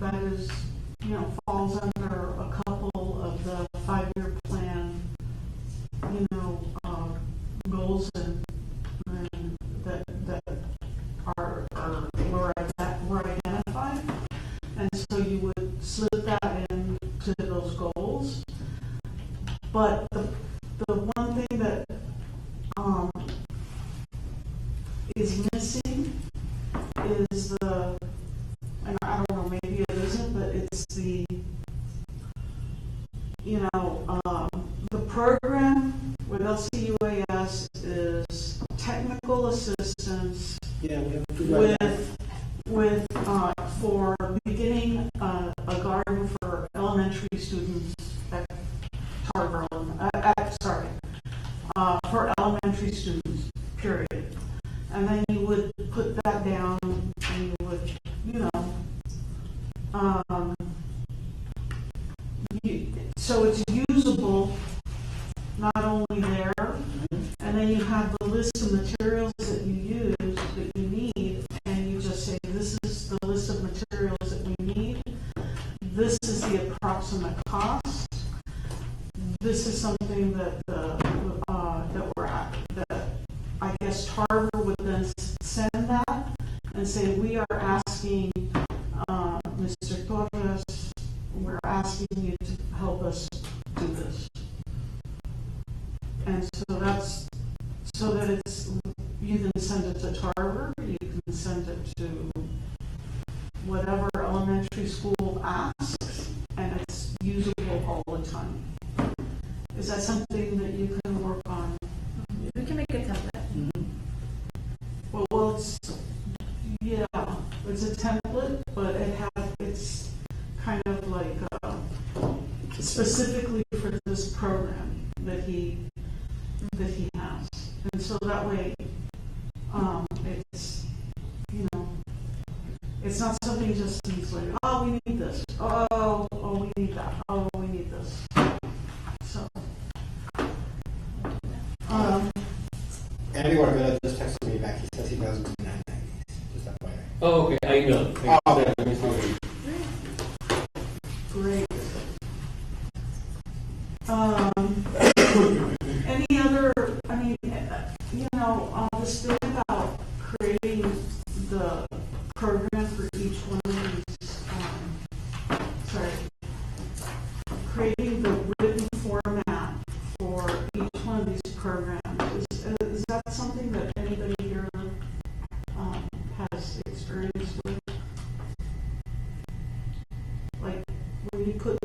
that is, falls under a couple of the 5-year plan, goals and that were identified. And so you would slip that into those goals. But the one thing that is missing is and I don't know, maybe it isn't, but it's the program with LCUAS is technical assistance yeah, we have to write that. with for beginning a garden for elementary students at Tarver, for elementary students, period. And then you would put that down and you would, so it's usable not only there, and then you have the list of materials that you use, that you need, and you just say, this is the list of materials that we need, this is the approximate cost, this is something that that I guess Tarver would then send that and say, we are asking Mr. Torres, we're asking you to help us do this. And so that's, so that it's, you can send it to Tarver, you can send it to whatever elementary school asks, and it's usable all the time. Is that something that you can work on? We can make a template. Well, it's a template, but it's kind of like specifically for this program that he has, and so that way, it's it's not something just easily. Oh, we need this. Oh, we need that. Oh, we need this. So, Andy Wargilla just texted me back. He says he does 990s. Just that way. Oh, okay, I know. Oh, okay. great. Any other? I mean, this thing about creating the program for each one of these. Creating the written format for each one of these programs. Is that something that anybody here has experience with? Like, when you put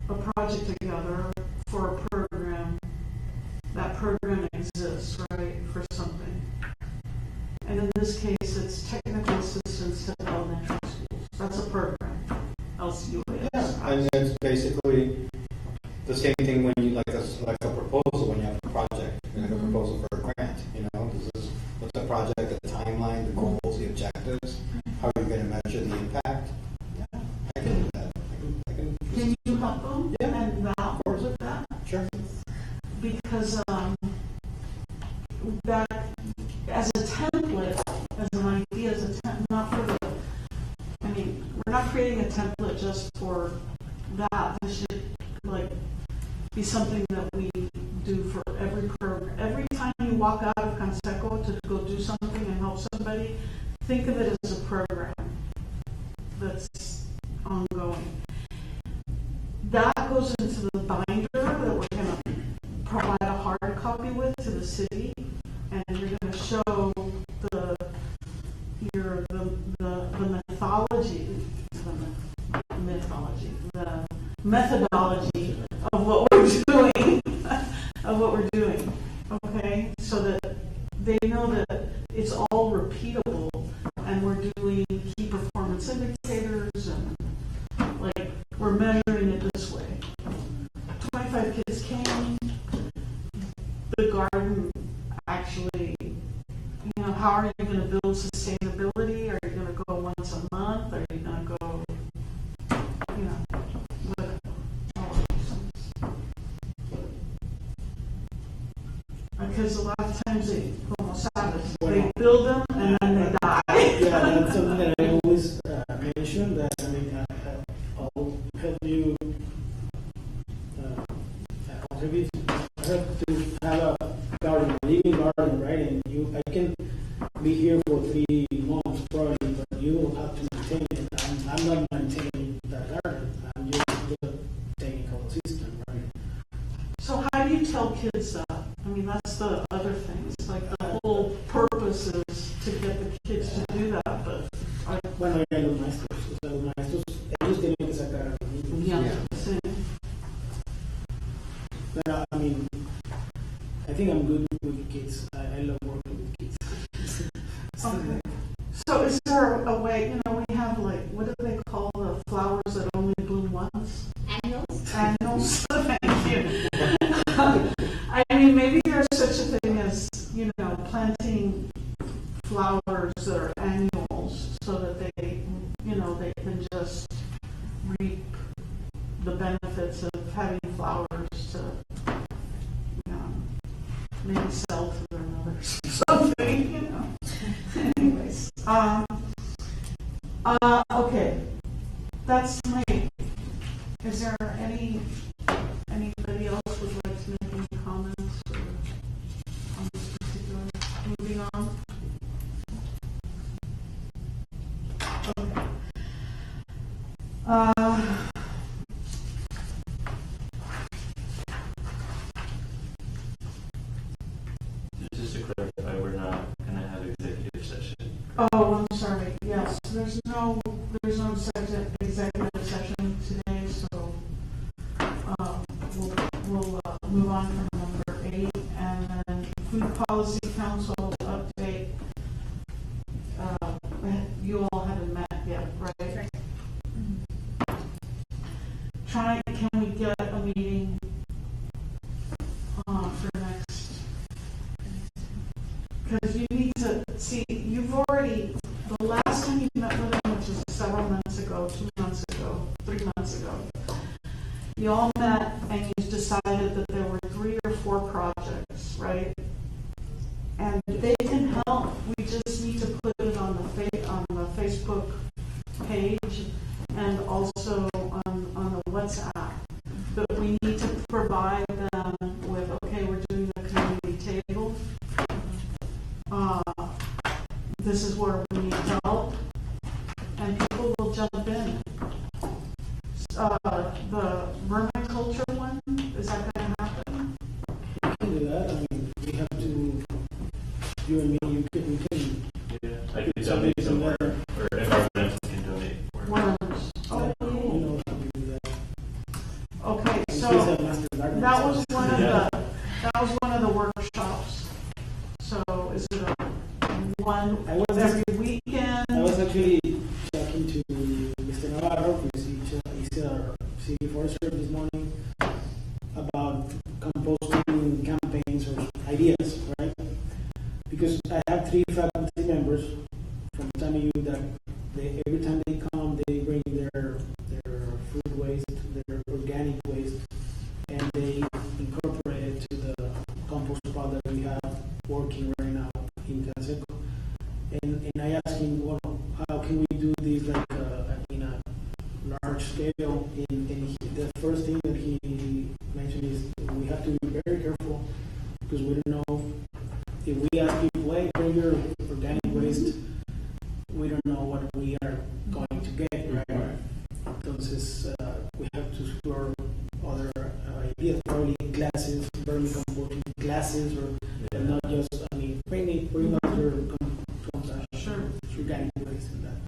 a project together for a program, that program exists, right, for something. And in this case, it's technical assistance to elementary schools. That's a program, LCUAS. Yeah, and it's basically the same thing when you like a proposal, when you have a project, like a proposal for a grant. This is what's the project, the timeline, the goals, the objectives. How are you going to measure the impact? Yeah, I can do that. I can. Can you help them? Yeah. And Val with that? Sure. Because that as a template, as an idea, as a template, not for the. I mean, we're not creating a template just for that. This should be something that we do for every program. Every time you walk out of Conseco to go do something and help somebody, think of it as a program that's ongoing. That goes into the binder that we're going to provide a hard copy with to the city, and you're going to show the methodology of what we're doing, okay? So that they know that it's all repeatable, and we're doing key performance indicators, and we're measuring it this way. 25 kids came. The garden actually, how are you going to build sustainability? Are you going to go once a month? because a lot of times they, como sabes, they build them and then they die. Yeah, that's something that I always mention, that I'll help you, I'll help you to have a garden, a living garden, right? And I can be here for 3 months probably, but you will have to maintain it. I'm not maintaining that garden. I'm just the technical assistant, right? So how do you tell kids that? I mean, that's the other thing. It's like the whole purpose is to get the kids to do that, but Bueno, ya los maestros, o sea, los maestros, ellos tienen que sacar a los niños. yeah, Yeah. sí. But I mean, I think I'm good with kids. I love working with kids. Okay. So is there a way, we have like, what do they call the flowers that only bloom once? Annuals? Annuals. Thank you. I mean, maybe there's such a thing as, planting flowers that are annuals so that they can just reap the benefits of having flowers to, maybe sell to their mothers or something, Anyways, okay, that's my, is there anybody else would like to make any comments or on this particular, moving on? Okay. Just to clarify, we're not going to have executive session. Oh, I'm sorry, yes, there's no executive session today, so, we'll move on from number 8, and then Food Policy Council update. You all haven't met yet, right? Can we get a meeting, for next? Because you need to see, the last time you met with them, which was several months ago, 2 months ago, 3 months ago, you all met and you decided that there were 3 or 4 projects, right? And they can help. We just need to put it on the Facebook page and also on the WhatsApp. But we need to provide them with, okay, we're doing the community table. This is where we need help, and people will jump in. The vermiculture one, is that going to happen? We can do that. I mean, we have to, you and me, we can. Yeah, I could donate some work, or environmental can donate work. Worms. Oh, You know how to do that. okay. Please So have master garden. that was one of Yeah. the workshops. So is it one I was every weekend? I was actually talking to Mr. Navarro, who's our city forester this morning, about composting campaigns or ideas, right? Because I have 3 faculty members from TAMU that every time they come, they bring their food waste, their organic waste, and they incorporate it to the compost pile that we have working right now in Canseco. And I asked him, well, how can we do this like in a large scale? And the first thing that he mentioned is we have to be very careful because we don't know if we ask people, hey, bring your organic waste, we don't know what we are going to get, right? Entonces, we have to explore other ideas, probably classes, vermicomposting classes, or not just, bring up your Sure. organic waste and that.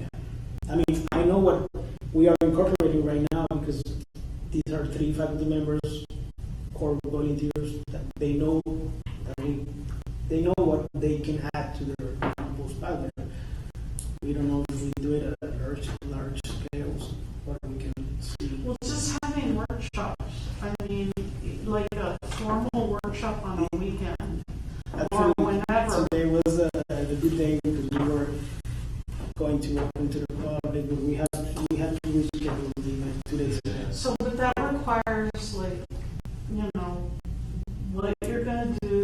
Yeah. I mean, I know what we are incorporating right now because these are 3 faculty members, core volunteers, that they know what they can add to their compost pile. We don't know if we do it at large scales, what we can see. Well, just having workshops. I mean, like a formal workshop on a weekend or Actually, whenever. today was a good day because we were going to open to the public, but we had to reschedule the event 2 days ago. So, but that requires, like, what you're going to do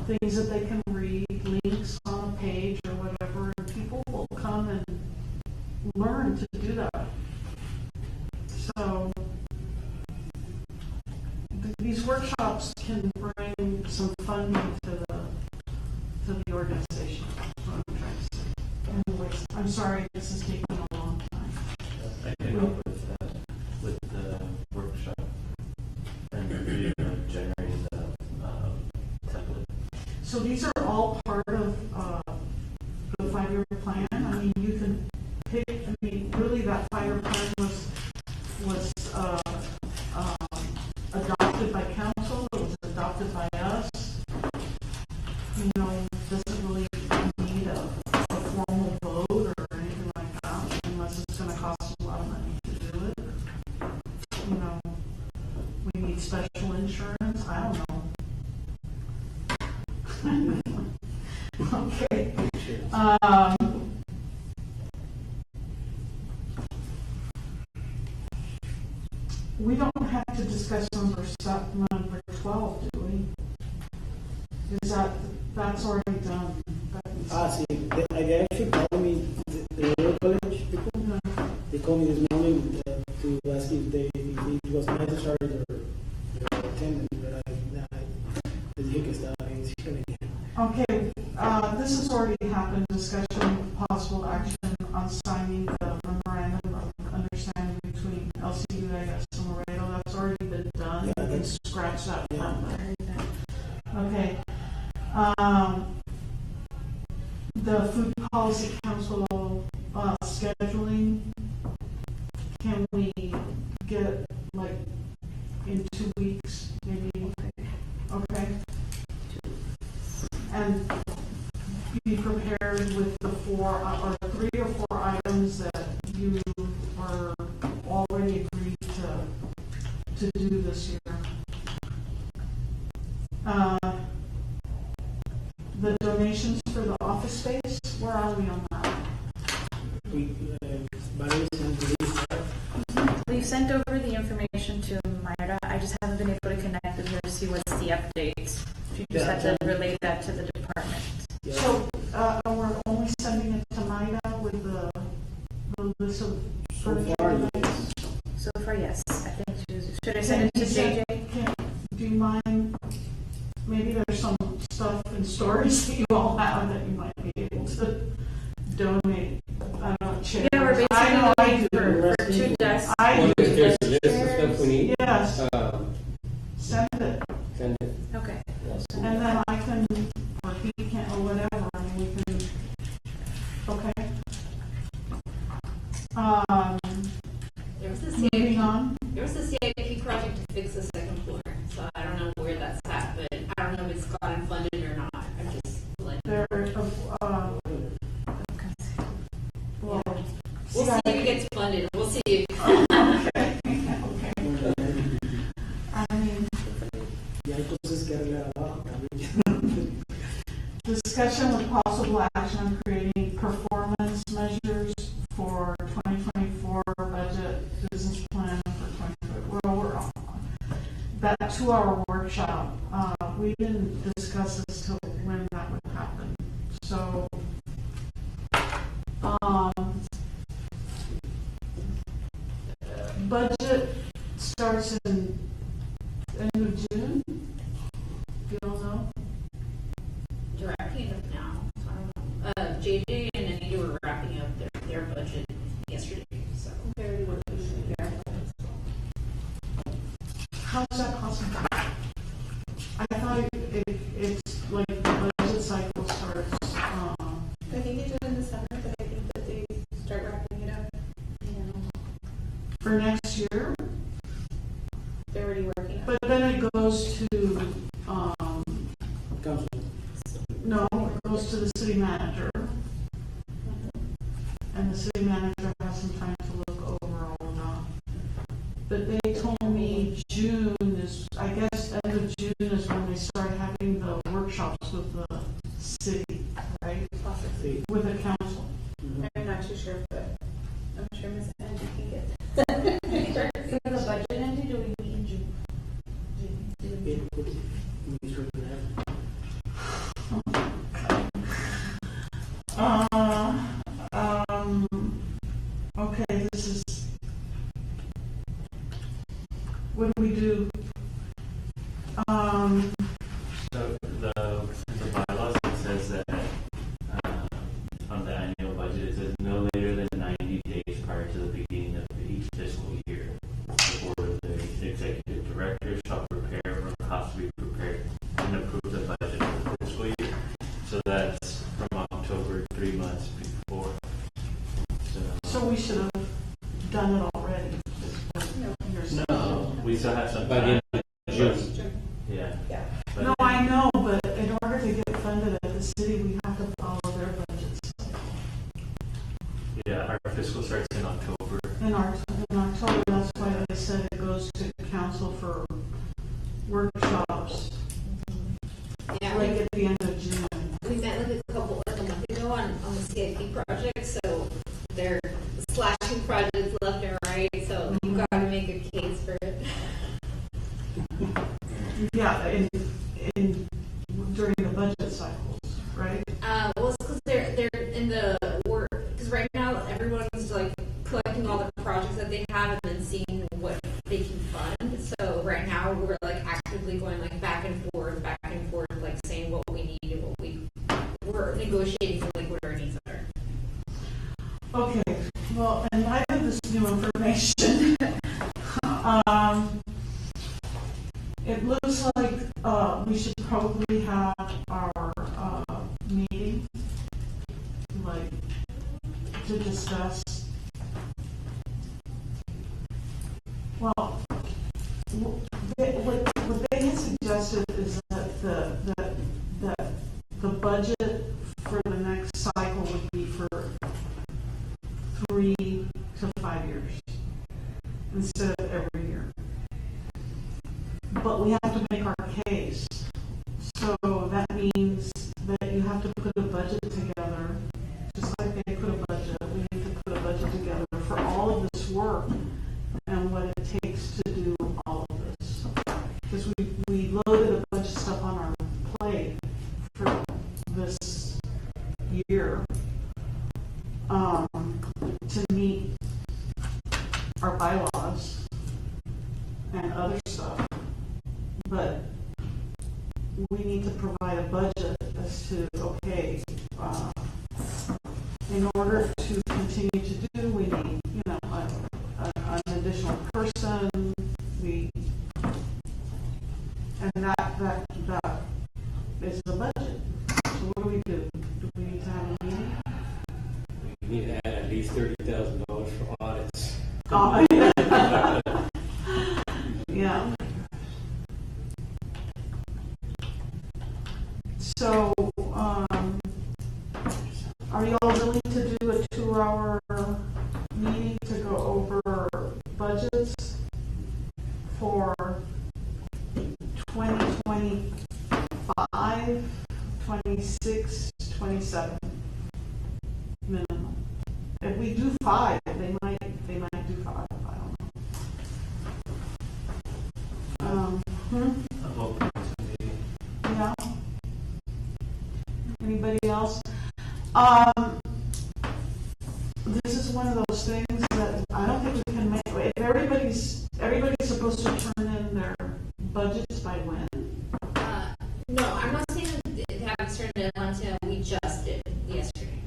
things that they can read, links on a page or whatever, and people will come and learn to do that. So these workshops can bring some funding to the organization. That's what I'm trying to say. Anyways, I'm sorry this is taking a long time. I can help with the workshop and generating the template. So these are all part of the 5-year plan. I mean, you can pick. I mean, really, that 5-year plan was adopted by council. It was adopted by us. You know, doesn't really need a formal vote or anything like that, unless it's going to cost a lot of money to do it. You know, we need special insurance. I don't know. Okay. We don't have to discuss number 12, do we? Is that's already done? See, they actually called me, the Laredo college people, they called me this morning to ask if it was necessary their attendance, but les dije que estaba bien, sí que venía. Okay, this has already happened, discussion with possible action on signing the memorandum of understanding between LCUAS and Laredo. That's already been done. Yeah, You can that's- scratch that from there. Okay. The Food Policy Council scheduling, can we get like in 2 weeks, maybe? Okay. And be prepared with the 3 or 4 items that you are already agreed to do this year. The donations for the office space, where are we on that? We've sent over the information to Myra. I just haven't been able to connect with her to see what's the update. She just had to relay that to the department. So, we're only sending it to Maida with the list of furniture items? So far, yes. I think should I send it to JJ? Do you mind, maybe there's some stuff in storage that you all have that you might be able to donate? I don't know, chairs. Yeah, we're basically I know I looking do. for 2 desks. I Well, do. if there's a list of stuff we need, Yes, send it. send it. Okay. And then I can, or he can, or whatever, and we can, okay. There was a Moving CIP, on. there was a CIP project to fix the second floor, so I don't know where that's at, but I don't know if it's gotten funded or not. I'm just letting you know. There, well, We'll see if it gets funded. We'll see if. okay. I mean, Y hay cosas que arreglar abajo también. discussion with possible action on creating performance measures for 2024 budget business plan for 2024. Well, we're on that 2-hour workshop. We didn't discuss this till when that would happen. So, budget starts in end of June. You don't know? They're wrapping it up now. So I don't know. JJ and Anita were wrapping up their budget yesterday, so. How is that possible? I thought it's like the budget cycle starts, I think they do it in the summer, but I think that they start wrapping it up. for next year, They're already working on it. but then it goes to, Council. no, it goes to the city manager. And the city manager has some time to look over all of that. But they told me June is, I guess end of June is when they start having the workshops with the city, right? Sí. With the council. I'm not too sure, but I'm sure Ms. Angie can get. For the budget, Andy, do we meet in June? It would be sure to have. what do we do? So the bylaws, it says that on the annual budget, it says no later than 90 days prior to the beginning of each fiscal year. The board of the executive director shall prepare or possibly prepare and approve the budget for the fiscal year. So that's from October, 3 months before. So we should have done it already. No, we still have some By the time. end of June. Yeah. Yeah. But No, I know, but in order to get funded at the city, we have to follow their budgets. yeah, our fiscal starts in October. In October, that's why they said it goes to council for workshops, Yeah, like at the end of June. we met like a month ago on the CIP project, so they're slashing projects left and right, so you gotta make a case for it. Yeah, during the budget cycles, right? Well, it's because they're in the work, because right now everyone's like collecting all the projects that they have and then seeing what they can fund. So right now we're like actively going like back and forth, like saying what we need and we're negotiating for like what our needs are. Okay, well, in light of this new information, it looks like we should probably have our meeting, like, to discuss. Well, what they had suggested is that the budget for the next cycle would be for 3 to 5 years instead of every year. But we have to make our case. So that means that you have to put a budget together, just like they put a budget. We need to put a budget together for all of this work and what it takes to do all of this. Because we loaded a bunch of stuff on our plate for this year to meet our bylaws and other stuff. But we need to provide a budget as to, okay, in order to continue to do, we need, an additional person, and that is the budget. So what do we do? Do we need to have a meeting? We need to add at least $30,000 for audits. Yeah. So, are you all willing to do a 2-hour meeting to go over budgets for 2025, 26, 27 minimum? If we do 5, they might do 5. I don't know. I'm open to maybe. Yeah. Anybody else? This is one of those things that I don't think we can make. If everybody's supposed to turn in their budgets by when? No, I'm not saying that they haven't started it until we just did yesterday.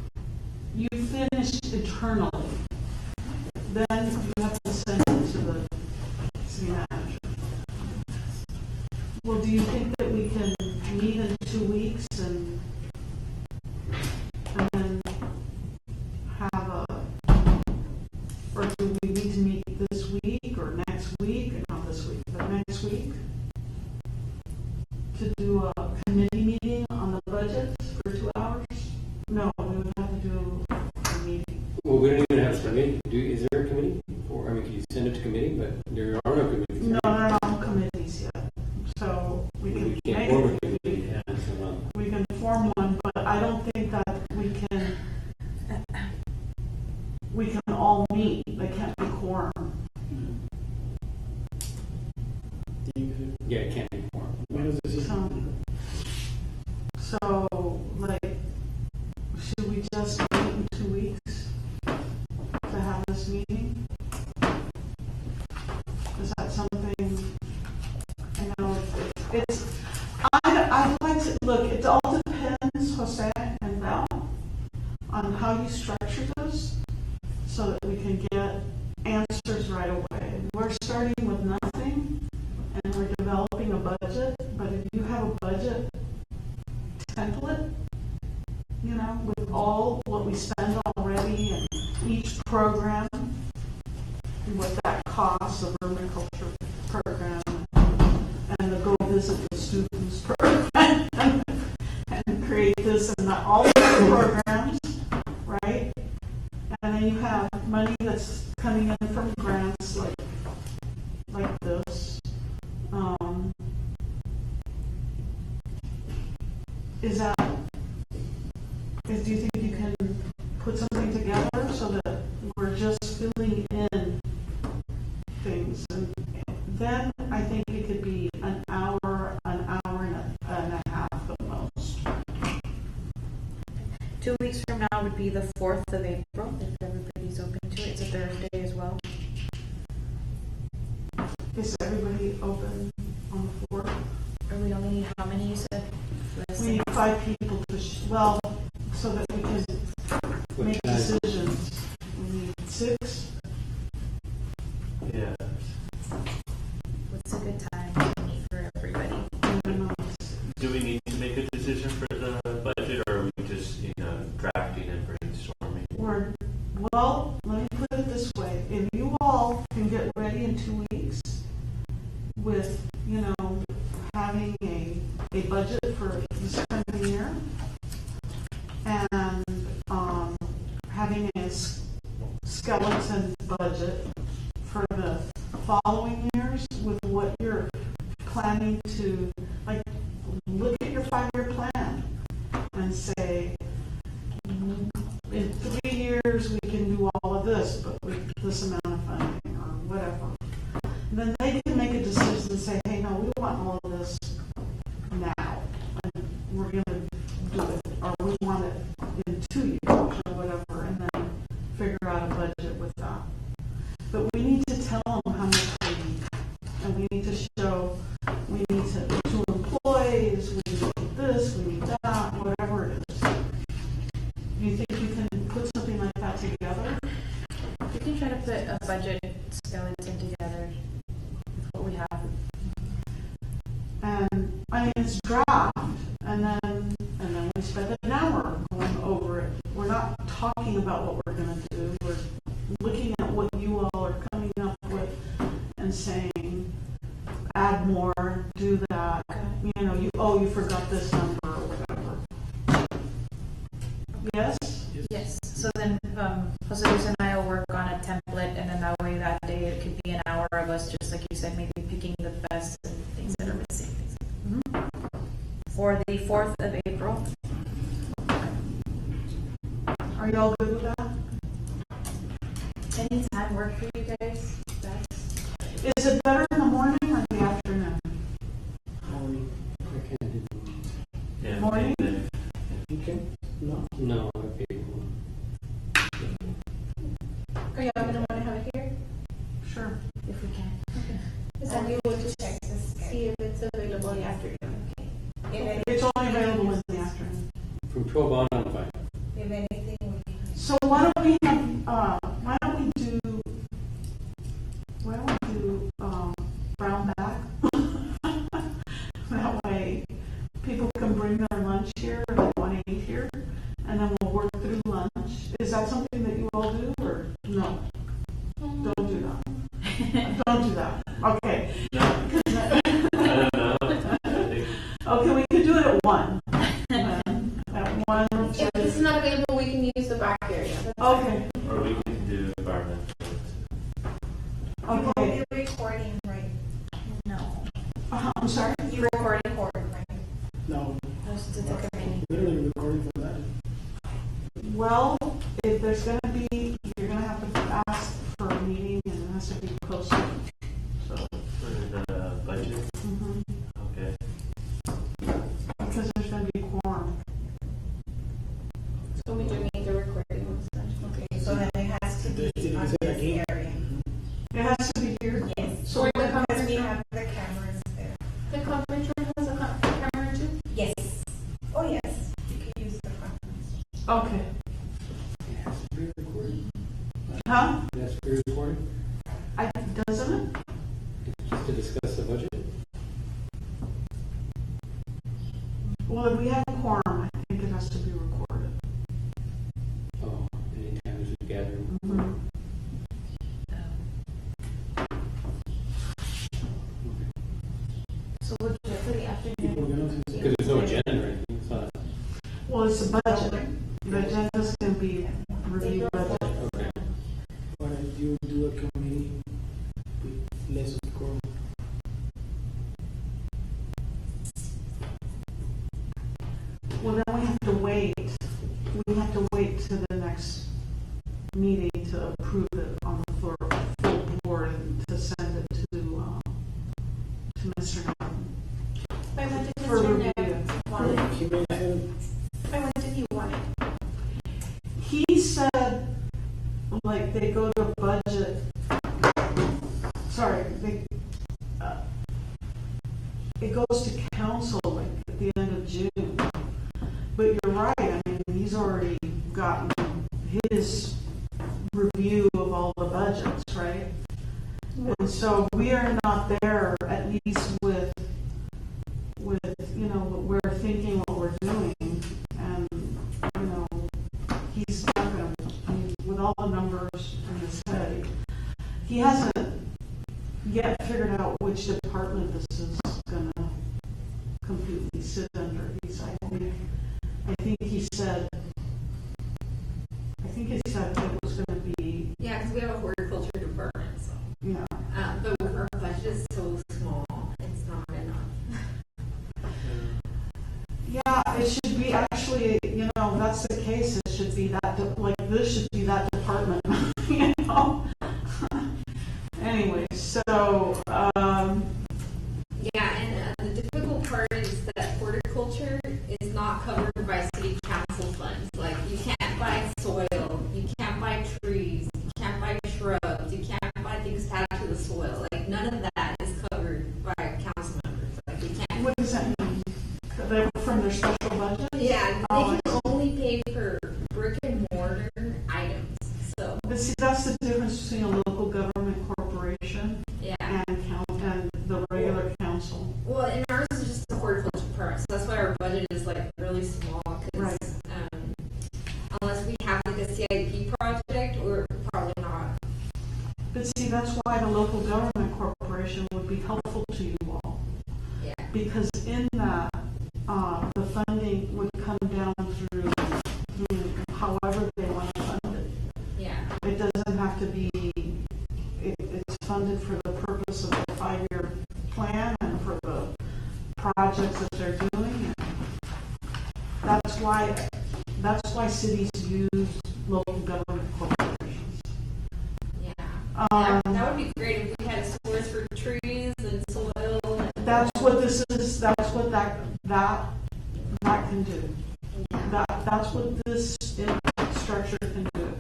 You finished internally, then you have to send it to the city manager. Well, do you think that we can meet in 2 weeks and then have or do we need to meet this week or next week? Not this week, but next week? To do a committee meeting on the budget for 2 hours? No, we would have to do a meeting. Well, we don't even have a committee. Is there a committee? Or, can you send it to committee? But there are no committees. No, they're not committees yet. So we can We can't make form a it. committee. Yeah, We can form one, but I don't think that we can all meet. They can't be quorum. yeah, it can't be formed. When is this? So, like, should we just meet in 2 weeks to have this meeting? Is that something Jose and Val, on how you structure this so that we can get answers right away. We're starting with nothing and we're developing a budget, but if you have a budget template, you know, with all what we spend already and each program, what that costs, the vermiculture program, and the go visit the students program, and create this and that, all of the programs, right? And then you have money that's coming in from grants like this. Do you think you can put something together so that we're just filling in things? And then I think it could be an hour and a half at most. 2 weeks from now would be the 4th of April, if everybody's open to it. It's a Thursday as well. Is everybody open on the 4th? Or we only need how many, you said? We need 5 people to, so that we can make decisions. We need 6. Yeah. What's a good time for everybody? I don't know. Do we need to make a decision for the budget, or are we just, drafting and brainstorming? Let me put it this way. If you all can get ready in 2 weeks with, having a budget for this coming year and having a skeleton budget for the following years with what you're planning to, look at your 5-year plan and say, in 3 years we can do all of this, but with this amount of funding or whatever. And then they can make a decision and say, hey, no, we want all of this now, and we're going to do it, or we want it in 2 years or whatever, and then figure out a budget with that. But we need to tell them how much we need, and we need to show, we need to 2 employees, we need this, we need that, whatever it is. Do you think you can put something like that together? We can try to put a budget skeleton together with what we have. And it's draft, and then we spend an hour going over it. We're not talking about what we're going to do. We're looking at what you all are coming up with and saying, add more, do that. You forgot this number or whatever. Yes? Yes. So then Jose Luis and I will work on a template, and then that way that day it could be an hour of us, just like you said, maybe picking the best and things that are missing. For the 4th of April. Are y'all good with that? Any time work for you guys? Is it better in the morning or the afternoon? I can't do Yeah. Morning? You can? No. No, okay. Are y'all gonna wanna have it here? Sure. If we can. Is that we will just check to see if it's available in the afternoon? If It's only available in the afternoon. From 12 on, I'm fine. anything, we can. So why don't we do brown bag? That way people can bring their lunch here if they want to eat here, and then we'll work through lunch. Is that something that you all do, or no? Don't do that. Don't do that. Okay. I don't know. Okay, we could do it at 1. At 1. If this is not available, we can use the back area. That's Okay. Or we can do environmental. Okay. You're recording, right? No. I'm sorry. You're recording, right? No. Those to the committee. Literally recording for that. Well, if there's going to be, you're going to have to ask for a meeting, and it has to be posted. So. For the budget? Mhm. Okay. Because there's going to be a quorum. So we do need the recording. Okay, so then it has to be Did you on say that this again? area. It has to be here. Yes. So Or what- the conference, we have the cameras there. The conference room has a camera too? Yes. Oh, yes. You can Okay. It has to be recorded. Huh? It has to be recorded. Doesn't it? It's just to discuss the budget. Well, if we have a quorum, I think it has to be recorded. Oh, anytime there's a gathering. Mm-hmm. So we'll do it for the People afternoon. are gonna consider. Because there's no agenda or anything. It's not. Well, it's a budget. The agenda's going to be review budget. Okay. Or if you do a committee with less of quorum. Well, then we have to wait. We have to wait to the next meeting to approve it on the floor, full board, and to send it to Mr. Norton By when did for Mr. review. Ned want it? He mentioned By when did he want it? He said, like, they go to budget, sorry, it goes to council, like, at the end of June. But you're right, I mean, he's already gotten his review of all the budgets, right? And so we are not there, at least with, what we're thinking, what we're doing, and, he's not gonna, I mean, with all the numbers in his head, he hasn't yet figured out which department this is gonna completely sit under. I think he said it was gonna be, Yeah, because we have a horticulture department, so. yeah. But our budget is so small, it's not enough. Yeah, it should be actually, that's the case, it should be that, this should be that department, Anyway, so, Yeah, and the difficult part is that horticulture is not covered by city council funds. Like, you can't buy soil, you can't buy trees, you can't buy shrubs, you can't buy things attached to the soil. Like, none of that is covered by council members. Like, we can't. what does that mean? They're from their special budget? Yeah, Oh, they can only pay for brick and mortar items. So, But see, that's the difference between a local government corporation yeah. and the regular council. Well, and ours is just a horticulture department, so that's why our budget is like really small. Because Right. unless we have like a CIP project, we're probably not. But see, that's why the local government corporation would be helpful to you all. Yeah. Because in that, the funding would come down through however they want to fund it. Yeah. It doesn't have to be, it's funded for the purpose of the 5-year plan and for the projects that they're doing. That's why cities use local government corporations. Yeah. That would be great if we had a source for trees and soil. And That's what this is, that's what that can do. That's what this structure can do.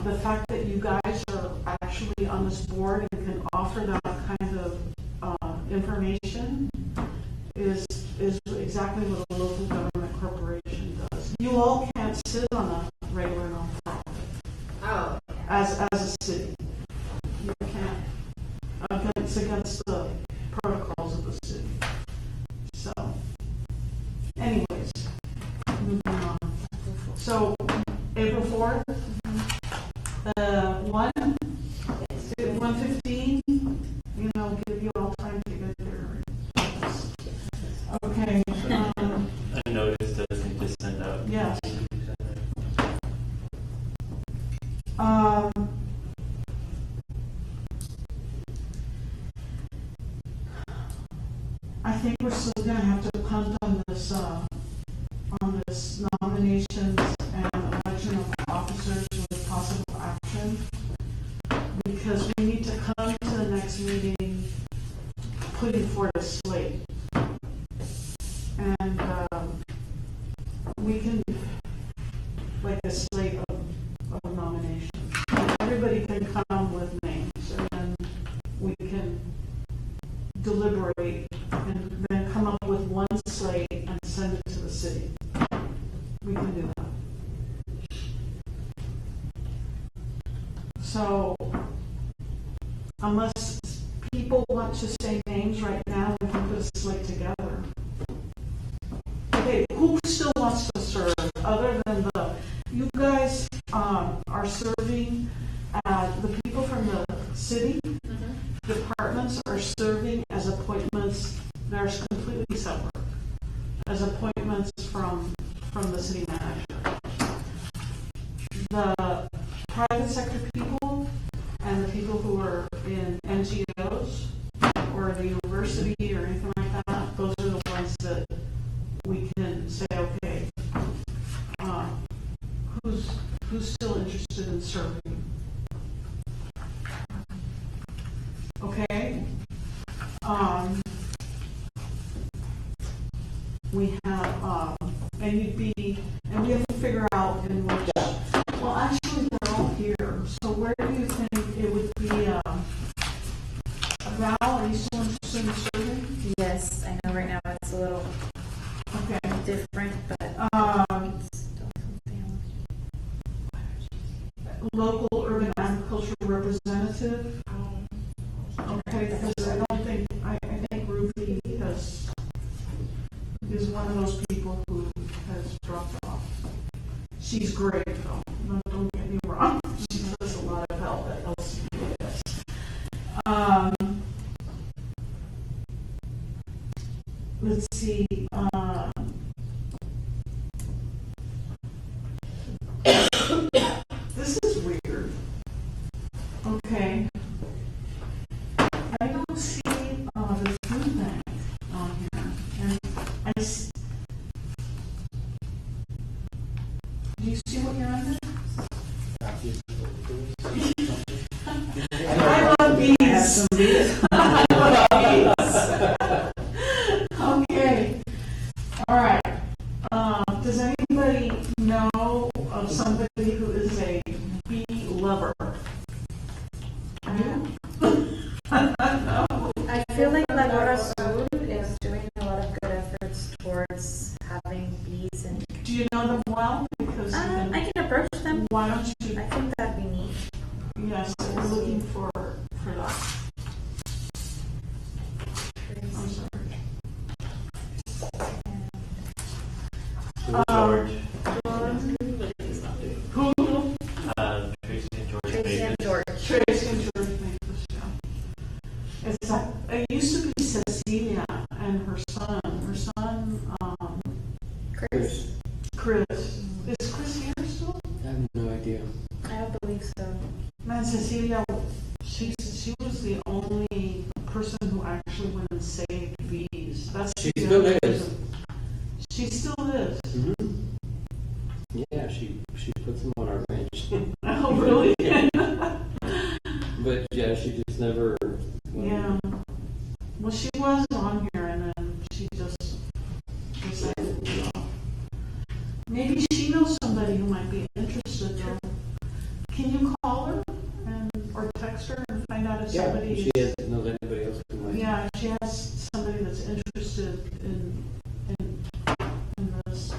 The fact that you guys are actually on this board and can offer that kind of information is exactly what a local government corporation does. You all can't sit on a regular nonprofit oh, as a city. You can't. It's against the protocols of the city. So, anyways, moving on. So, April 4th, 1:15, give you all time to get there. Okay. A notice does need to send out. Yes. I think we're still going to have to punt on this nominations and election of officers with possible action, because we need to come to the next meeting putting forth a slate. And we can, like a slate of nominations. Everybody can come with names, and then we can deliberate and then come up with one slate and send it to the city. We can do that. So unless people want to say names right now, we can put a slate together. Okay, who still wants to serve other than you guys are serving, the people from the city departments are serving as appointments. They're completely separate as appointments from the city manager. The private sector people and the people who are in NGOs or the university or anything like that, those are the ones that we can say, okay, who's still interested in serving? Okay. We have, and we have to figure out in which, well, actually, they're all here. So where do you think it would be, Val, are you still interested in serving? Yes, I know right now it's a little Okay. different, but it's still something. Local urban agriculture representative. Okay, because I think Ruby is one of those people who has dropped off. She's great though, don't get me wrong. She does a lot of help at LCPS. Let's see. This is weird. Okay. I don't see the food bank on here. And do you see what you're under? I love bees. Okay. All right. Does anybody know of somebody who is a bee lover? You? I feel like Laredo Sur is doing a lot of good efforts towards having bees and. Do you know them well? Because I can approach them. why don't you? I think that'd be neat. Yes, we're looking for that. I'm sorry. George. Who? Tracy and George Tracy and Davis. George. Tracy and George Mavis, yeah. It used to be Cecilia and her son. Her son, Chris? Chris. Is Chris here still? I have no idea. I don't believe so. Man, Cecilia, she was the only person who actually went and saved bees. That's She the still other is. reason. She still is. Yeah, she puts them on our bench. Oh, really? But yeah, she just never. Yeah. Well, she was on here and then she just decided to go. Maybe she knows somebody who might be interested though. Can you call her or text her and find out if Yeah, somebody she is? knows anybody else who might. Yeah, if she has somebody that's interested in this.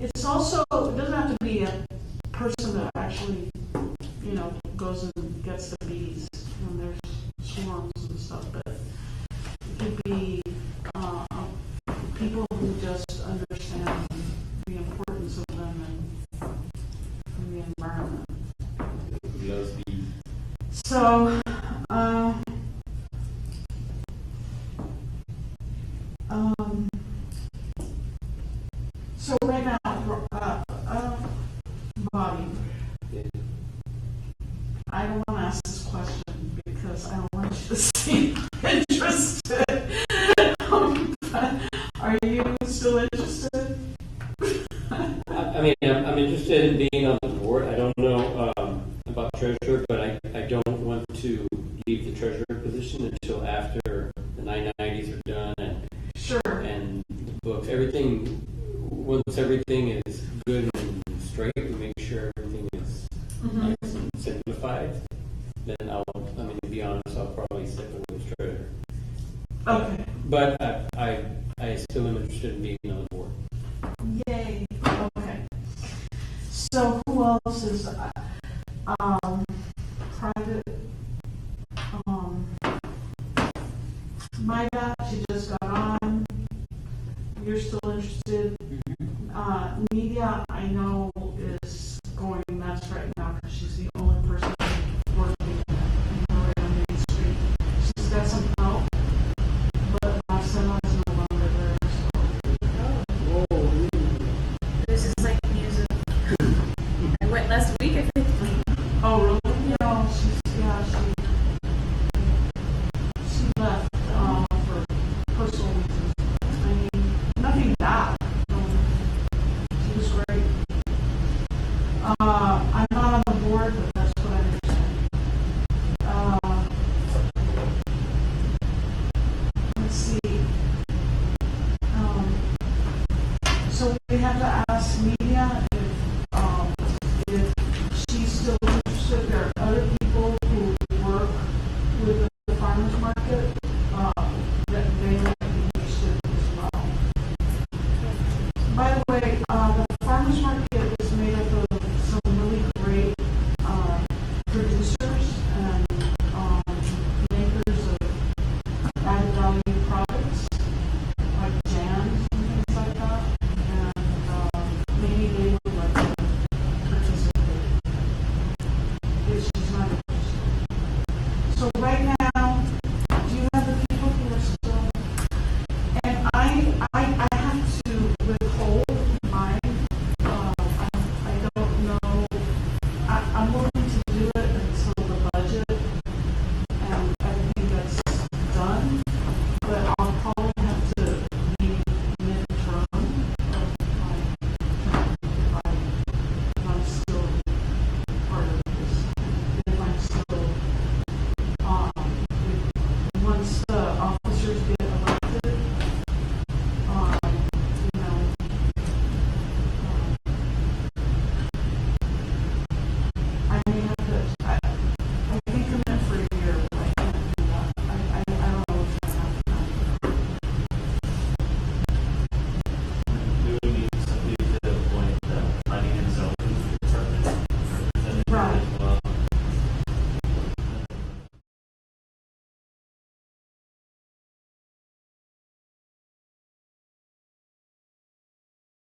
It's also, it doesn't have to be a person that actually, goes and gets the bees when there's swarms and stuff, but it could be people who just understand the importance of them in the environment. Loves bees. So, so right now, Bobby, Yeah. I don't want to ask this question because I don't want you to seem interested. Are you still interested? I mean, I'm interested in being on the board. I don't know about treasurer, but I don't want to leave the treasurer position until after the 990s are done Sure. and the books. Everything, once everything is good and straight, we make sure everything is nice and simplified. Then to be honest, I'll probably step away as treasurer. Okay. But I still am interested in being on the board. Yay. Okay. So who else is private. My batch, you just got on. You're still interested. Media, I know